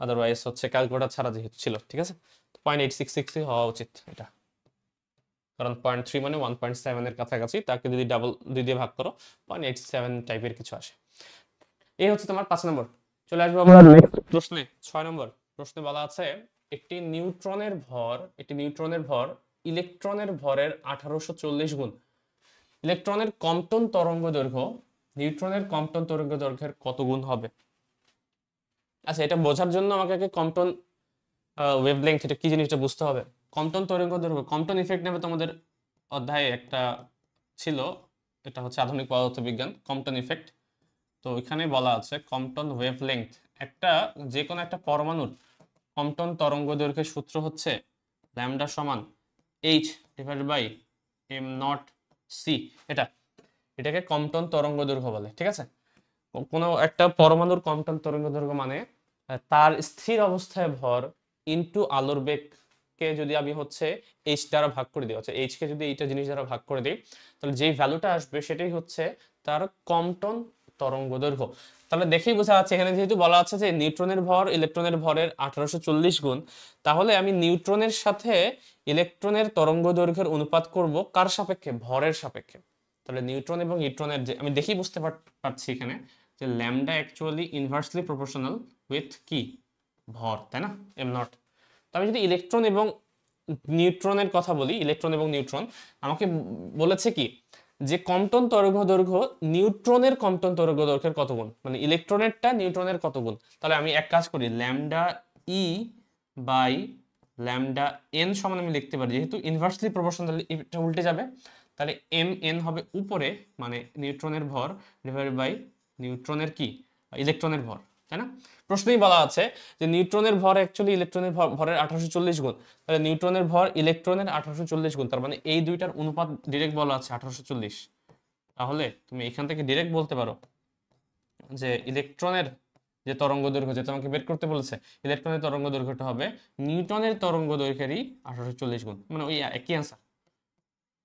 আদারওয়াইজ হচ্ছে ক্যালকুলেটর ছাড়া যেহেতু ছিল, ঠিক আছে? 0.866 হওয়া উচিত এটা, কারণ 0.3 মানে 1.7 এর কাছাকাছি, তাকে যদি ডাবল 2 দিয়ে ভাগ করো 0.87 টাইপের কিছু আসে। এই হচ্ছে তোমার 5 নম্বর। চলে আসবো আমরা নেক্সট প্রশ্নে। 6 নম্বর প্রশ্নে বলা আছে একটি নিউট্রনের ভর ইলেকট্রনের ভরের 1840 গুণ। ইলেকট্রনের কম্পন তরঙ্গ দৈর্ঘ্য নিউট্রনের কম্পন তরঙ্গ দৈর্ঘ্যের কত গুণ হবে? আচ্ছা, এটা বোঝার জন্য আমাকে আগে কম্পন ওয়েভলেংথ এটা কি জিনিসটা বুঝতে হবে। কম্পন তরঙ্গ দৈর্ঘ্য, কম্পন ইফেক্ট নামে তোমাদের অধ্যায়ে একটা ছিল, এটা হচ্ছে আধুনিক পদার্থবিজ্ঞান, কম্পন ইফেক্ট। তো এখানে বলা আছে কম্পন ওয়েভলেংথ, একটা যে কোনো একটা পরমাণুর কম্পন তরঙ্গ দৈর্ঘ্যের সূত্র হচ্ছে ল্যামডা সমান h divided by m naught c. এটাকে কম্পন তরঙ্গ দৈর্ঘ্য বলে, ঠিক আছে? কোনো একটা পরমাণুর কম্পন তরঙ্গ দৈর্ঘ্য মানে তার স্থির অবস্থায় ভর ইনটু আলোর বেগকে যদি আমি হচ্ছে এইচ দ্বারা ভাগ করে দিই, হচ্ছে এইচ কে যদি এইটা জিনিস দ্বারা ভাগ করে দিই, তাহলে যেই ভ্যালুটা আসবে সেটাই হচ্ছে তার কম্পন তরঙ্গ দৈর্ঘ্য। তাহলে দেখেই বোঝা যাচ্ছে এখানে যেহেতু বলা আছে যে নিউট্রনের ভর ইলেকট্রনের ভরের 1840 গুণ, তাহলে আমি নিউট্রনের সাথে ইলেকট্রনের তরঙ্গ দৈর্ঘ্যের অনুপাত করব কার সাপেক্ষে? ভরের সাপেক্ষে। তাহলে নিউট্রন এবং ইলেকট্রনের যে আমি দেখেই বুঝতে পারছি এখানে যে lambda actually inversely proportional with কি ভর, তাই না? Am not. তো আমি যদি ইলেকট্রন এবং নিউট্রনের কথা বলি, ইলেকট্রন এবং নিউট্রন, আমাকে বলেছে কি যে কম্পন তরঙ্গ দৈর্ঘ্য নিউট্রনের কম্পন তরঙ্গ দৈর্ঘ্যের কত গুণ, মানে ইলেকট্রনেরটা নিউট্রনের কত গুণ। তাহলে আমি এক কাজ করি, lambda e by lambda n সমান আমি লিখতে পারি, যেহেতু ইনভার্সলি প্রপোর্শনাল এটা উল্টে যাবে, তাহলে এম এন হবে উপরে মানে নিউট্রনের ভর ডিভাইডেড বাই নিউট্রনের কি, ইলেকট্রনের ভর, তাই না? প্রশ্নেই বলা আছে যে নিউট্রনের ভর অ্যাকচুয়ালি ইলেকট্রনের ভরের 1840 গুণ, তাহলে নিউট্রনের ভর ইলেকট্রনের 1840 গুণ, তার মানে এই দুইটার অনুপাত ডিরেক্ট বলা আছে 1840। তাহলে তুমি এখান থেকে ডিরেক্ট বলতে পারো যে ইলেকট্রনের যে তরঙ্গ দৈর্ঘ্য, যে তোমাকে বের করতে বলেছে, ইলেকট্রনের তরঙ্গ দৈর্ঘ্যটা হবে নিউটনের তরঙ্গ দৈর্ঘ্যেরই 1840 গুণ, মানে ওই একই অ্যান্সার,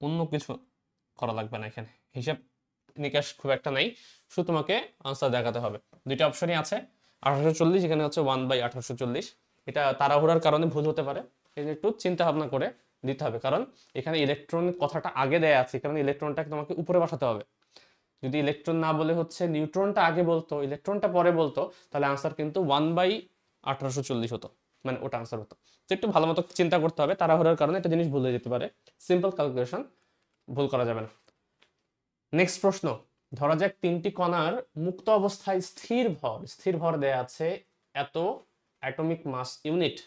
অন্য কিছু করা লাগবে না এখানে, হিসাব নিকাশ খুব একটা নাই, শুধু তোমাকে আনসার দেখাতে হবে। দুইটা অপশনই আছে, 1840, এখানে হচ্ছে 1/1840। এটা তাড়াহুড়ার কারণে ভুল হতে পারে, এই যে একটু চিন্তা ভাবনা করে দিতে হবে, কারণ এখানে ইলেকট্রন কথাটা আগে দেয়া আছে, কারণ ইলেকট্রনটাকে তোমাকে উপরে বসাতে হবে। যদি ইলেকট্রন না বলে হচ্ছে নিউট্রনটা আগে বলতো, ইলেকট্রনটা পরে বলতো, তাহলে আনসার কিন্তু 1/1840 হতো, মানে ওটা আনসার হতো। তো একটু ভালো মতো চিন্তা করতে হবে, তাড়াহুড়ার কারণে একটা জিনিস ভুল হয়ে যেতে পারে, সিম্পল ক্যালকুলেশন ভুল করা যাবে না। নেক্সট প্রশ্ন, ধরা যাক তিনটি কণার মুক্ত অবস্থায় স্থির ভর দেয়া আছে এত অ্যাটমিক মাস ইউনিট,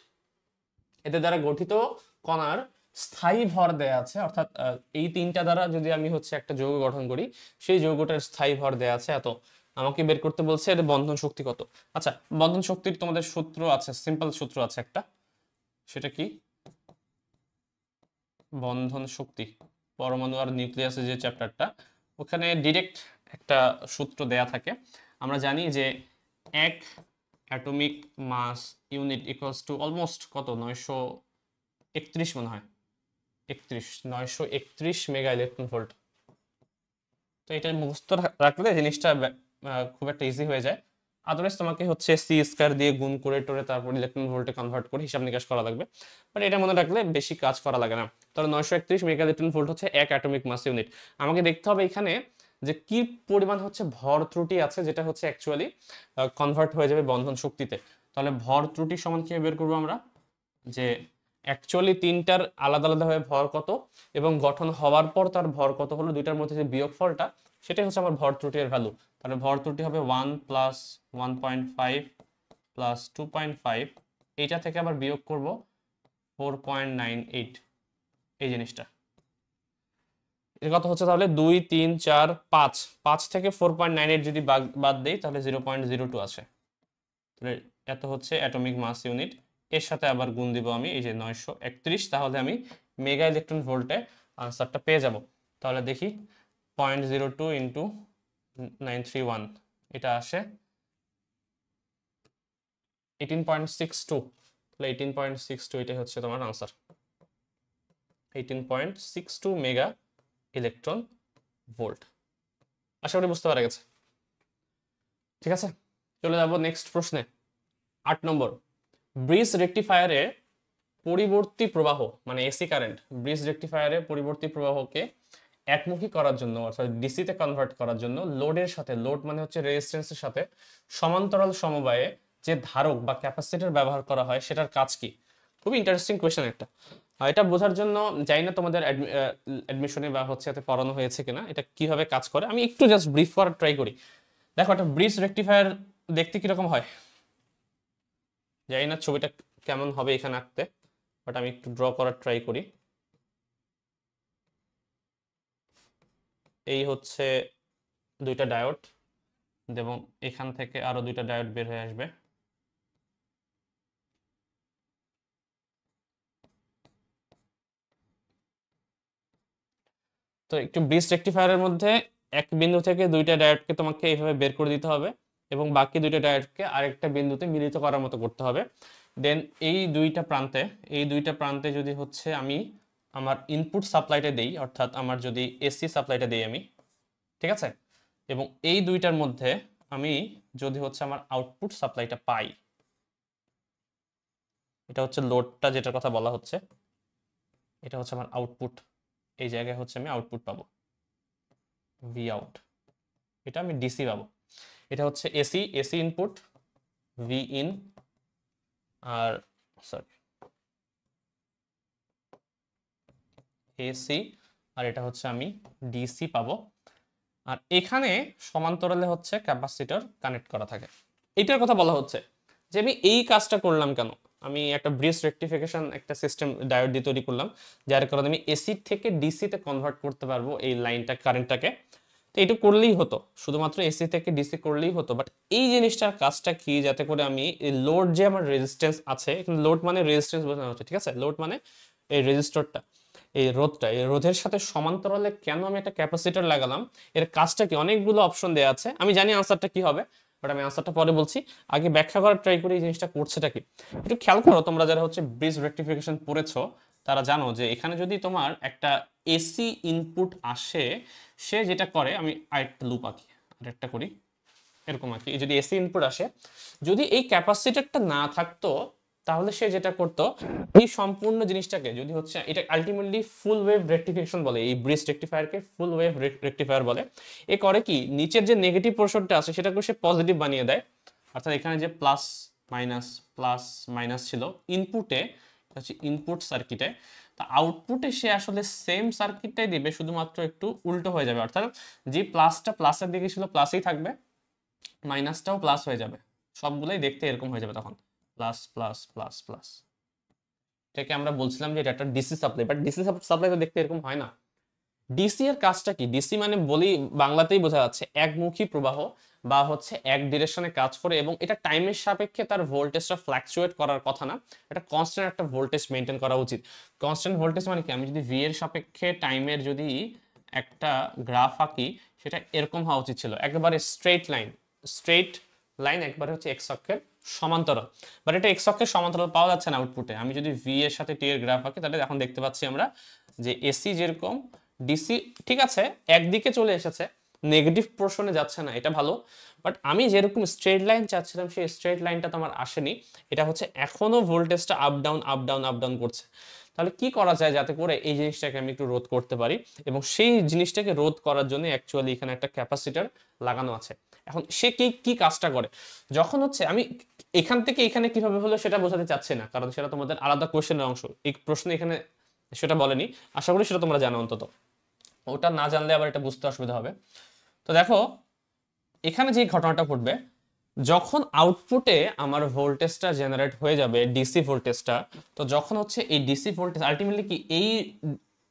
এদের দ্বারা গঠিত কণার স্থায়ী ভর দেয়া আছে, অর্থাৎ এই তিনটা দ্বারা যদি আমি হচ্ছে একটা যৌগ গঠন করি, সেই যৌগটার স্থায়ী ভর দেয়া আছে এত, আমাকে বের করতে বলছে এর বন্ধন শক্তি কত। আচ্ছা, বন্ধন শক্তির তোমাদের সূত্র আছে, সিম্পল সূত্র আছে একটা, সেটা কি, বন্ধন শক্তি পরমাণু আর নিউক্লিয়াসের যে চ্যাপ্টারটা, ওখানে ডিরেক্ট একটা সূত্র দেয়া থাকে। আমরা জানি যে এক atomic mass unit equals to almost কত, 931 মনে হয়, 931 মেগা ইলেকট্রন ভোল্ট। তো এটা মুখস্থ রাখলে জিনিসটা খুব একটা ইজি হয়ে যায়। আদারওয়াইজ তোমাকে হচ্ছে সি স্কয়ার দিয়ে গুণ করে টোরে তারপর ইলেকট্রন ভোল্টে কনভার্ট করে হিসাব নিকাশ করা লাগবে, বাট এটা মনে রাখলে বেশি কাজ করা লাগে না। তাহলে 931 মেগা ইলেকট্রন ভোল্ট হচ্ছে এক অ্যাটমিক মাস ইউনিট। আমাকে দেখতে হবে এখানে যে কি পরিমাণ হচ্ছে ভর ত্রুটি আছে, যেটা হচ্ছে অ্যাকচুয়ালি কনভার্ট হয়ে যাবে বন্ধন শক্তিতে। তাহলে ভর ত্রুটি সমান কি বের করবো আমরা, যে অ্যাকচুয়ালি তিনটার আলাদা আলাদাভাবে ভর কত এবং গঠন হওয়ার পর তার ভর কত হলো, দুইটার মধ্যে যে বিয়োগফলটা, সেটাই হচ্ছে আমার ভর ত্রুটির ভ্যালু। তাহলে ভর ত্রুটি হবে 1 প্লাস 1.5 প্লাস 2.5, এইটা থেকে আবার বিয়োগ করব 4.98, এই জিনিসটা এর কত হচ্ছে, তাহলে 2 3 4 5, 5 থেকে 4.98 যদি বাদ দেই তাহলে 0.02 আসে। তাহলে এত হচ্ছে অ্যাটমিক মাস ইউনিট, এর সাথে আবার গুণ দিব আমি এই যে 931, তাহলে আমি মেগা ইলেকট্রন ভোল্টে আনসারটা পেয়ে যাব। তাহলে দেখি 0.02 ইন্টু 931, এটা আসে 18.62, তাহলে 18.62 এটাই হচ্ছে তোমার আনসার, 18.62 মেগা ইলেকট্রন ভোল্ট। আশা করি বুঝতে পারা গেছে। ঠিক আছে, চলে যাব নেক্সট প্রশ্নে। 8 নম্বর, ব্রিজ রেকটিফায়ারে পরিবর্তী প্রবাহ মানে এসি কারেন্ট, ব্রিজ রেকটিফায়ারে পরিবর্তী প্রবাহকে একমুখী করার জন্য অর্থাৎ ডিসিতে কনভার্ট করার জন্য লোডের সাথে, লোড মানে হচ্ছে রেজিস্ট্যান্সের সাথে সমান্তরাল সমবায়ে যে ধারক বা ক্যাপাসিটর ব্যবহার করা হয়, সেটার কাজ কি? খুবই ইন্টারেস্টিং কোয়েশ্চেন একটা। এটা বোঝার জন্য জানি না তোমাদের অ্যাডমিশনে বা হচ্ছে এতে পড়ানো হয়েছে কিনা, এটা কিভাবে কাজ করে আমি একটু জাস্ট ব্রিফ করার ট্রাই করি। দেখো, একটা ব্রিজ রেকটিফায়ার দেখতে কিরকম হয় জানি না, ছবিটা কেমন হবে এখানে আঁকতে, বাট আমি একটু ড্র করার ট্রাই করি। এই হচ্ছে দুইটা ডায়োড এবং এখান থেকে আরো দুইটা ডায়োড বের হয়ে আসবে। তো একটু ব্রিজ রেকটিফায়ারের মধ্যে এক বিন্দু থেকে দুইটা ডায়োডকে তোমাকে এইভাবে বের করে দিতে হবে এবং বাকি দুইটা ডায়োডকে আরেকটা বিন্দুতে মিলিত করার মতো করতে হবে। দেন এই দুইটা প্রান্তে যদি হচ্ছে আমি আমার ইনপুট সাপ্লাইটা দেই, অর্থাৎ আমার যদি এসি সাপ্লাইটা দেই আমি, ঠিক আছে, এবং এই দুইটার মধ্যে আমি যদি হচ্ছে আমার আউটপুট সাপ্লাইটা পাই, এটা হচ্ছে লোডটা যেটার কথা বলা হচ্ছে, এটা হচ্ছে আমার আউটপুট, এই জায়গায় হচ্ছে আমি আউটপুট পাবো ভি আউট, এটা আমি ডিসি পাবো। এটা হচ্ছে এসি ইনপুট ভি ইন, আর সরি এসি, আর এটা হচ্ছে আমি ডিসি পাবো। আর এখানে সমান্তরালে হচ্ছে ক্যাপাসিটর কানেক্ট করা থাকে। এটার কথা বলা হচ্ছে যে আমি এই কাজটা করলাম কেন। আমি একটা ব্রিজ রেকটিফিকেশন একটা সিস্টেম ডায়োড দিয়ে তৈরি করলাম, যার কারণে আমি এসি থেকে ডিসিতে কনভার্ট করতে পারবো এই লাইনটা, কারেন্টটাকে। তো এটা করলেই হতো, শুধুমাত্র এসি থেকে ডিসি করলেই হতো। বাট এই জিনিসটার কাজটা কি, যাতে করে আমি লোড যে আমার রেজিস্ট্যান্স আছে, এখানে লোড মানে রেজিস্ট্যান্স বোঝানো হচ্ছে, ঠিক আছে? লোড মানে এই রেজিস্টরটা, এই রোধটা, এই রোধের সাথে সমান্তরালে কেন আমি একটা ক্যাপাসিটর লাগালাম, এর কাজটা কি? অনেকগুলো অপশন দেওয়া আছে, আমি জানি আনসারটা কি হবে, বাট আমি আনসারটা পরে বলছি। আগে ব্যাখ্যা করার ট্রাই করি এই জিনিসটা করছেটা কি। একটু খেয়াল করো, তোমরা যারা হচ্ছে ব্রিজ রেকটিফিকেশন পড়েছো তারা জানো যে এখানে যদি তোমার একটা এসি ইনপুট আসে, সে যেটা করে, আমি আরেকটা লুপ আঁকি, আরেকটা করি, এরকম আঁকি। যদি এসি ইনপুট আসে, যদি এই ক্যাপাসিটরটা না থাকতো, তাহলে সে যেটা করতো, এই সম্পূর্ণ জিনিসটাকে যদি হচ্ছে, এটা আলটিমেটলি ফুল ওয়েভ রেকটিফিকেশন বলে, এই ব্রিজ রেকটিফায়ারকে ফুল ওয়েভ রেকটিফায়ার বলে। এ করে কি, নিচের যে নেগেটিভ পোর্শনটা আছে সেটাকে সে পজিটিভ বানিয়ে দেয়। অর্থাৎ এখানে যে প্লাস মাইনাস ছিল ইনপুটে, হচ্ছে ইনপুট সার্কিটে, তা আউটপুটে সে আসলে সেম সার্কিটটাই দিবে, শুধুমাত্র একটু উল্টো হয়ে যাবে। অর্থাৎ যে প্লাসটা প্লাসের দিকে ছিল প্লাসই থাকবে, মাইনাসটাও প্লাস হয়ে যাবে, সবগুলোই দেখতে এরকম হয়ে যাবে তখন, প্লাস প্লাস প্লাস প্লাস। এটাকে আমরা বলছিলাম যে এটা একটা DC supply, but DC supply তো দেখতে এরকম হয় না। ডিসি এর কাজটা কি? ডিসি মানে বলি বাংলাতেই বোঝা যাচ্ছে একমুখী প্রবাহ, বা হচ্ছে এক ডিরেকশনে কাজ করে, এবং এটা টাইমের সাপেক্ষে তার ভোল্টেজটা ফ্ল্যাকচুয়েট করার কথা না, এটা কনস্ট্যান্ট একটা ভোল্টেজ মেনটেন করা উচিত। কনস্ট্যান্ট ভোল্টেজ মানে কি, আমি যদি ভি এর সাপেক্ষে টাইমের যদি একটা গ্রাফ আঁকি, সেটা এরকম হওয়া উচিত ছিল, একেবারে স্ট্রেট লাইন, একবারে হচ্ছে এক্স অক্ষের সমান্তরাল। বাট এটা এক্স অক্ষের সমান্তরাল পাওয়া যাচ্ছে না আউটপুটে। আমি যদি ভি এর সাথে টি এর গ্রাফ আঁকি, তাহলে এখন দেখতে পাচ্ছি আমরা যে এসি যেরকম, ডিসি ঠিক আছে একদিকে চলে এসেছে, নেগেটিভ পোর্শনে যাচ্ছে না, এটা ভালো। বাট আমি যেরকম স্ট্রেট লাইন চাচ্ছিলাম, সেই স্ট্রেট লাইনটা তো আমার আসেনি, এটা হচ্ছে এখনো ভোল্টেজটা up down up down up down করছে। তাহলে কি করা যায় যাতে করে এই জিনিসটাকে আমি একটু রোধ করতে পারি? এবং সেই জিনিসটাকে রোধ করার জন্য অ্যাকচুয়ালি এখানে একটা ক্যাপাসিটর লাগানো আছে। এখন সে কি কি কাজটা করে, যখন হচ্ছে আমি এখান থেকে এখানে কিভাবে হলো সেটা বোঝাতে চাচ্ছি না, কারণ সেটা তোমাদের আলাদা কোশ্চেনের অংশ, এই প্রশ্ন এখানে সেটা বলেনি। আশা করি সেটা তোমরা জানো অন্তত, ওটা না জানলে আবার এটা বুঝতে অসুবিধা হবে। তো দেখো, এখানে যে ঘটনাটা ঘটবে, যখন আউটপুটে আমার ভোল্টেজটা জেনারেট হয়ে যাবে, ডিসি ভোল্টেজটা, তো যখন হচ্ছে এই ডিসি ভোল্টেজ আলটিমেটলি কি, এই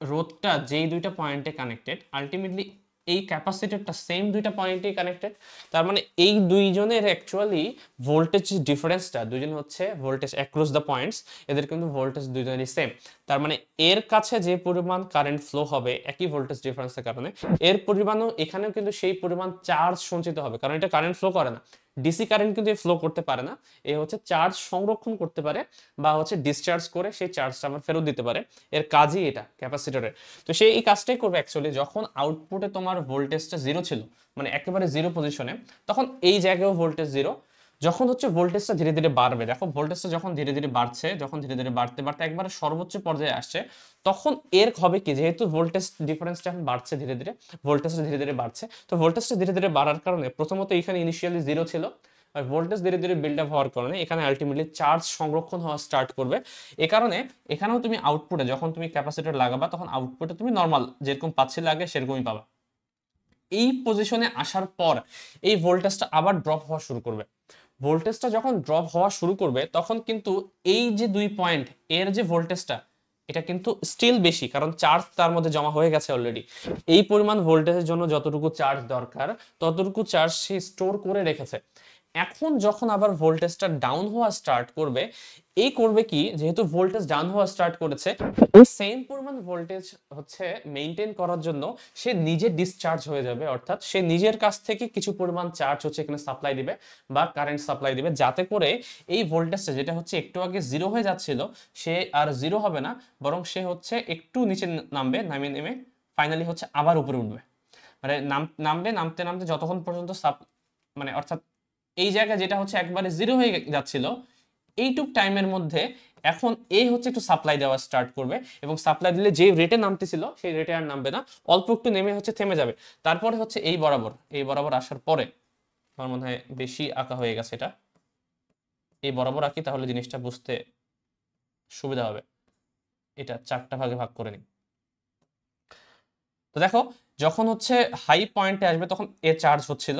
রোধটা যেই দুইটা পয়েন্টে কানেক্টেড, আলটিমেটলি এই ক্যাপাসিটরটা সেম দুইটা পয়েন্টেই কানেক্টেড। তার মানে এই দুইজনের অ্যাকচুয়ালি ভোল্টেজ ডিফারেন্সটা, দুইজন হচ্ছে ভোল্টেজ অ্যাক্রস দ্য পয়েন্টস, এদের কিন্তু ভোল্টেজ দুইজনেরই সেম। তার মানে এর কাছে যে পরিমাণ কারেন্ট ফ্লো হবে একই ভোল্টেজ ডিফারেন্সের কারণে, এর পরিমাণও এখানেও কিন্তু সেই পরিমাণ চার্জ সঞ্চিত হবে, কারণ এটা কারেন্ট ফ্লো করে না, ডিসি কারেন্ট কিন্তু ফ্লো করতে পারে না, এ হচ্ছে চার্জ সংরক্ষণ করতে পারে, বা হচ্ছে ডিসচার্জ করে সেই চার্জটা আমার ফেরত দিতে পারে। এর কাজই এটা ক্যাপাসিটরের। তো সে এই কাজটাই করবে অ্যাকচুয়ালি, যখন আউটপুটে তোমার ভোল্টেজটা জিরো ছিল, মানে একেবারে জিরো পজিশনে, তখন এই জায়গায়ও ভোল্টেজ জিরো। যখন হচ্ছে ভোল্টেজটা ধীরে ধীরে বাড়বে, দেখো ভোল্টেজটা যখন ধীরে ধীরে বাড়ছে, যখন ধীরে ধীরে বাড়তে বাড়তে একবারে সর্বোচ্চ পর্যায়ে আসছে, তখন এর হবে কি, যেহেতু ভোল্টেজ ডিফারেন্সটা এখন বাড়ছে ধীরে ধীরে, ভোল্টেজটা ধীরে ধীরে বাড়ছে, তো ভোল্টেজটা ধীরে ধীরে বাড়ার কারণে প্রথমত এখানে ইনিশিয়ালি জিরো ছিল, আর ভোল্টেজ ধীরে ধীরে বিল্ড আপ হওয়ার কারণে এখানে আলটিমেটলি চার্জ সংরক্ষণ হওয়া স্টার্ট করবে। এ কারণে এখানেও তুমি আউটপুটে যখন তুমি ক্যাপাসিটর লাগাবা, তখন আউটপুটে তুমি নর্মাল যেরকম পাচ্ছিলে আগে সেরকমই পাবা। এই পজিশনে আসার পর এই ভোল্টেজটা আবার ড্রপ হওয়া শুরু করবে। ভোল্টেজটা যখন ড্রপ হওয়া শুরু করবে, তখন কিন্তু এই যে দুই পয়েন্ট এর যে ভোল্টেজটা, এটা কিন্তু স্টিল বেশি, কারণ চার্জ তার মধ্যে জমা হয়ে গেছে অলরেডি। এই পরিমাণ ভোল্টেজের জন্য যতটুকু চার্জ দরকার, ততটুকু চার্জ সে স্টোর করে রেখেছে। এখন যখন আবার ভোল্টেজটা ডাউন হওয়া স্টার্ট করবে, এই করবে কি, যেহেতু ভোল্টেজ ডাউন হওয়া স্টার্ট করেছে, এই সেম পরিমাণ ভোল্টেজ হচ্ছে মেইনটেইন করার জন্য সে নিজে ডিসচার্জ হয়ে যাবে, অর্থাৎ সে নিজের কাছ থেকে কিছু পরিমাণ চার্জ হচ্ছে এখানে সাপ্লাই দিবে, বা কারেন্ট সাপ্লাই দিবে, যাতে করে এই ভোল্টেজটা যেটা হচ্ছে একটু আগে জিরো হয়ে যাচ্ছিল, সে আর জিরো হবে না, বরং সে হচ্ছে একটু নিচে নামবে, নামে নেমে ফাইনালি হচ্ছে আবার উপরে উঠবে। মানে নামবে, নামতে নামতে যতক্ষণ পর্যন্ত মানে অর্থাৎ এই জায়গায় যেটা হচ্ছে একবারে জিরো হয়ে যাচ্ছিল, এইটুক টাইমের মধ্যে এখন এই হচ্ছে একটু সাপ্লাই দেওয়া স্টার্ট করবে, এবং সাপ্লাই দিলে যে রেটে নামতেছিল সেই রেটে আর নামবে না, অল্প একটু নেমে হচ্ছে থেমে যাবে। তারপরে হচ্ছে এই বরাবর আসার পরে, আমার মনে হয় বেশি আঁকা হয়ে গেছে, এটা এই বরাবর আঁকি তাহলে জিনিসটা বুঝতে সুবিধা হবে। এটা চারটা ভাগে ভাগ করে নিই, তো দেখো যখন হচ্ছে হাই পয়েন্টে আসবে তখন এর চার্জ হচ্ছিল,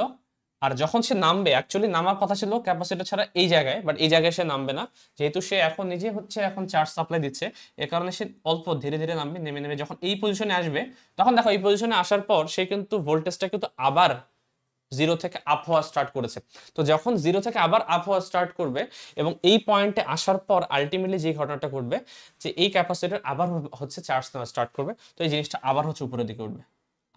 আর যখন সে নামবে, অ্যাকচুয়ালি নামার কথা ছিল ক্যাপাসিটর ছাড়া এই জায়গায়, বাট এই জায়গায় সে নামবে না, যেহেতু সে এখন নিজে হচ্ছে এখন চার্জ সাপ্লাই দিচ্ছে, এ কারণে সে অল্প ধীরে ধীরে নামবে, নেমে নেমে যখন এই পজিশনে আসবে, তখন দেখো এই পজিশনে আসার পর সে কিন্তু ভোল্টেজটা কিন্তু আবার জিরো থেকে আপ হওয়া স্টার্ট করেছে। তো যখন জিরো থেকে আবার আপ হওয়া স্টার্ট করবে এবং এই পয়েন্টে আসার পর আলটিমেটলি যে ঘটনাটা ঘটবে, যে এই ক্যাপাসিটর আবার হচ্ছে চার্জ নেওয়া স্টার্ট করবে, তো এই জিনিসটা আবার হচ্ছে উপরের দিকে উঠবে,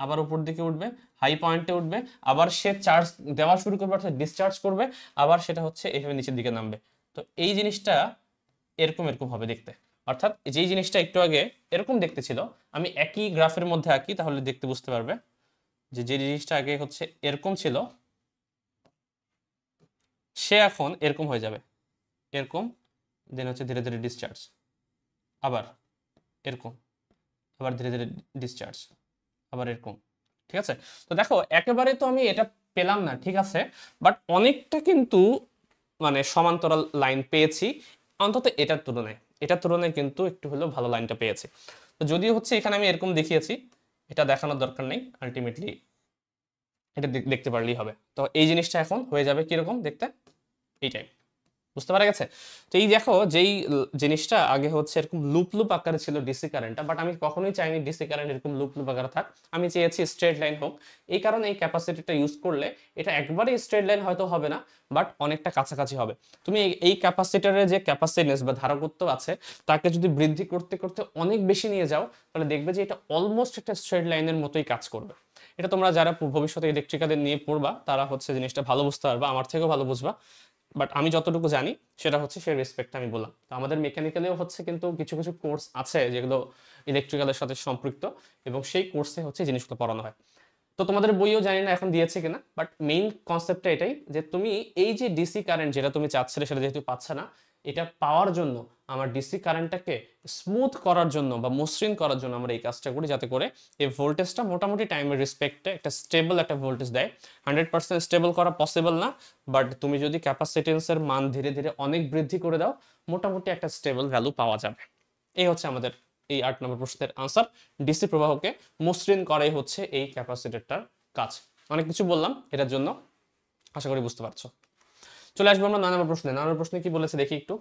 আবার উপর দিকে উঠবে, হাই পয়েন্টে উঠবে, আবার সে চার্জ দেওয়া শুরু করবে, অর্থাৎ ডিসচার্জ করবে, আবার সেটা হচ্ছে এইভাবে নিচের দিকে নামবে। তো এই জিনিসটা এরকম এরকম হবে দেখতে, অর্থাৎ যেই জিনিসটা একটু আগে এরকম দেখতে ছিল, আমি একই গ্রাফের মধ্যে আঁকি তাহলে দেখতে বুঝতে পারবে যে যে জিনিসটা আগে হচ্ছে এরকম ছিল সে এখন এরকম হয়ে যাবে, এরকম, দেন হচ্ছে ধীরে ধীরে ডিসচার্জ, আবার এরকম, আবার ধীরে ধীরে ডিসচার্জ, আবার এরকম। ঠিক আছে, তো দেখো একেবারে তো আমি এটা পেলাম না, ঠিক আছে, বাট অনেকটা কিন্তু মানে সমান্তরাল লাইন পেয়েছি, অন্তত এটার তুলনায় কিন্তু একটু হলেও ভালো লাইনটা পেয়েছি। তো যদিও হচ্ছে এখানে আমি এরকম দেখিয়েছি, এটা দেখানোর দরকার নেই, আলটিমেটলি এটা দেখতে পারলেই হবে। তো এই জিনিসটা এখন হয়ে যাবে কিরকম দেখতে, এইটাই, বুঝতে পারা গেছে? তো এই দেখো যেই জিনিসটা আগে হচ্ছে এরকম লুপ লুপ আকারে ছিল ডিসি কারেন্টটা, বাট আমি কখনোই চাইনি ডিসি কারেন্ট এরকম লুপ লুপ আকারে থাক, আমি চেয়েছি স্ট্রেট লাইন হোক। এই কারণে এই ক্যাপাসিটিটা ইউজ করলে এটা একবারে স্ট্রেট লাইন হয়তো হবে না, বাট অনেকটা কাছাকাছি হবে। তুমি এই ক্যাপাসিটরের যে ক্যাপাসিটেন্স বা ধারকত্ব আছে তাকে যদি বৃদ্ধি করতে করতে অনেক বেশি নিয়ে যাও, তাহলে দেখবে যে এটা অলমোস্ট একটা স্ট্রেট লাইনের মতোই কাজ করবে। এটা তোমরা যারা ভবিষ্যতে ইলেকট্রিক্যালের নিয়ে পড়বা তারা হচ্ছে জিনিসটা ভালো বুঝতে পারবা, আমার থেকেও ভালো বুঝবা, বাট আমি যতটুকু জানি সেটা হচ্ছে সেই রেসপেক্ট আমি বললাম। তো আমাদের মেকানিক্যালেও হচ্ছে কিন্তু কিছু কিছু কোর্স আছে যেগুলো ইলেকট্রিক্যালের সাথে সম্পৃক্ত, এবং সেই কোর্সে হচ্ছে জিনিসগুলো পড়ানো হয়। তো তোমাদের বইও জানি না এখন দিয়েছে কিনা, বাট মেইন কনসেপ্টটা এটাই যে তুমি এই যে ডিসি কারেন্ট যেটা তুমি চাচ্ছিলে সেটা যেহেতু পাচ্ছে না, এটা পাওয়ার জন্য আমার ডিসি কারেন্টটাকে স্মুথ করার জন্য বা মসৃণ করার জন্য আমরা এই কাজটা করি, যাতে করে এই ভোল্টেজটা মোটামুটি টাইমের রেসপেক্টে একটা স্টেবল একটা ভোল্টেজ দেয়। 100% স্টেবল করা পসিবল না, বাট তুমি যদি ক্যাপাসিটেন্সের মান ধীরে ধীরে অনেক বৃদ্ধি করে দাও, মোটামুটি একটা স্টেবল ভ্যালু পাওয়া যাবে। এই হচ্ছে আমাদের এই 8 নম্বর প্রশ্নের আনসার। ডিসি প্রবাহকে মসৃণ করাই হচ্ছে এই ক্যাপাসিটরটার কাজ। অনেক কিছু বললাম এটার জন্য, আশা করি বুঝতে পারছো। চলে আসবো আমরা 9 নম্বর প্রশ্নে। 9 নম্বর প্রশ্নে কি বলেছে দেখি একটু।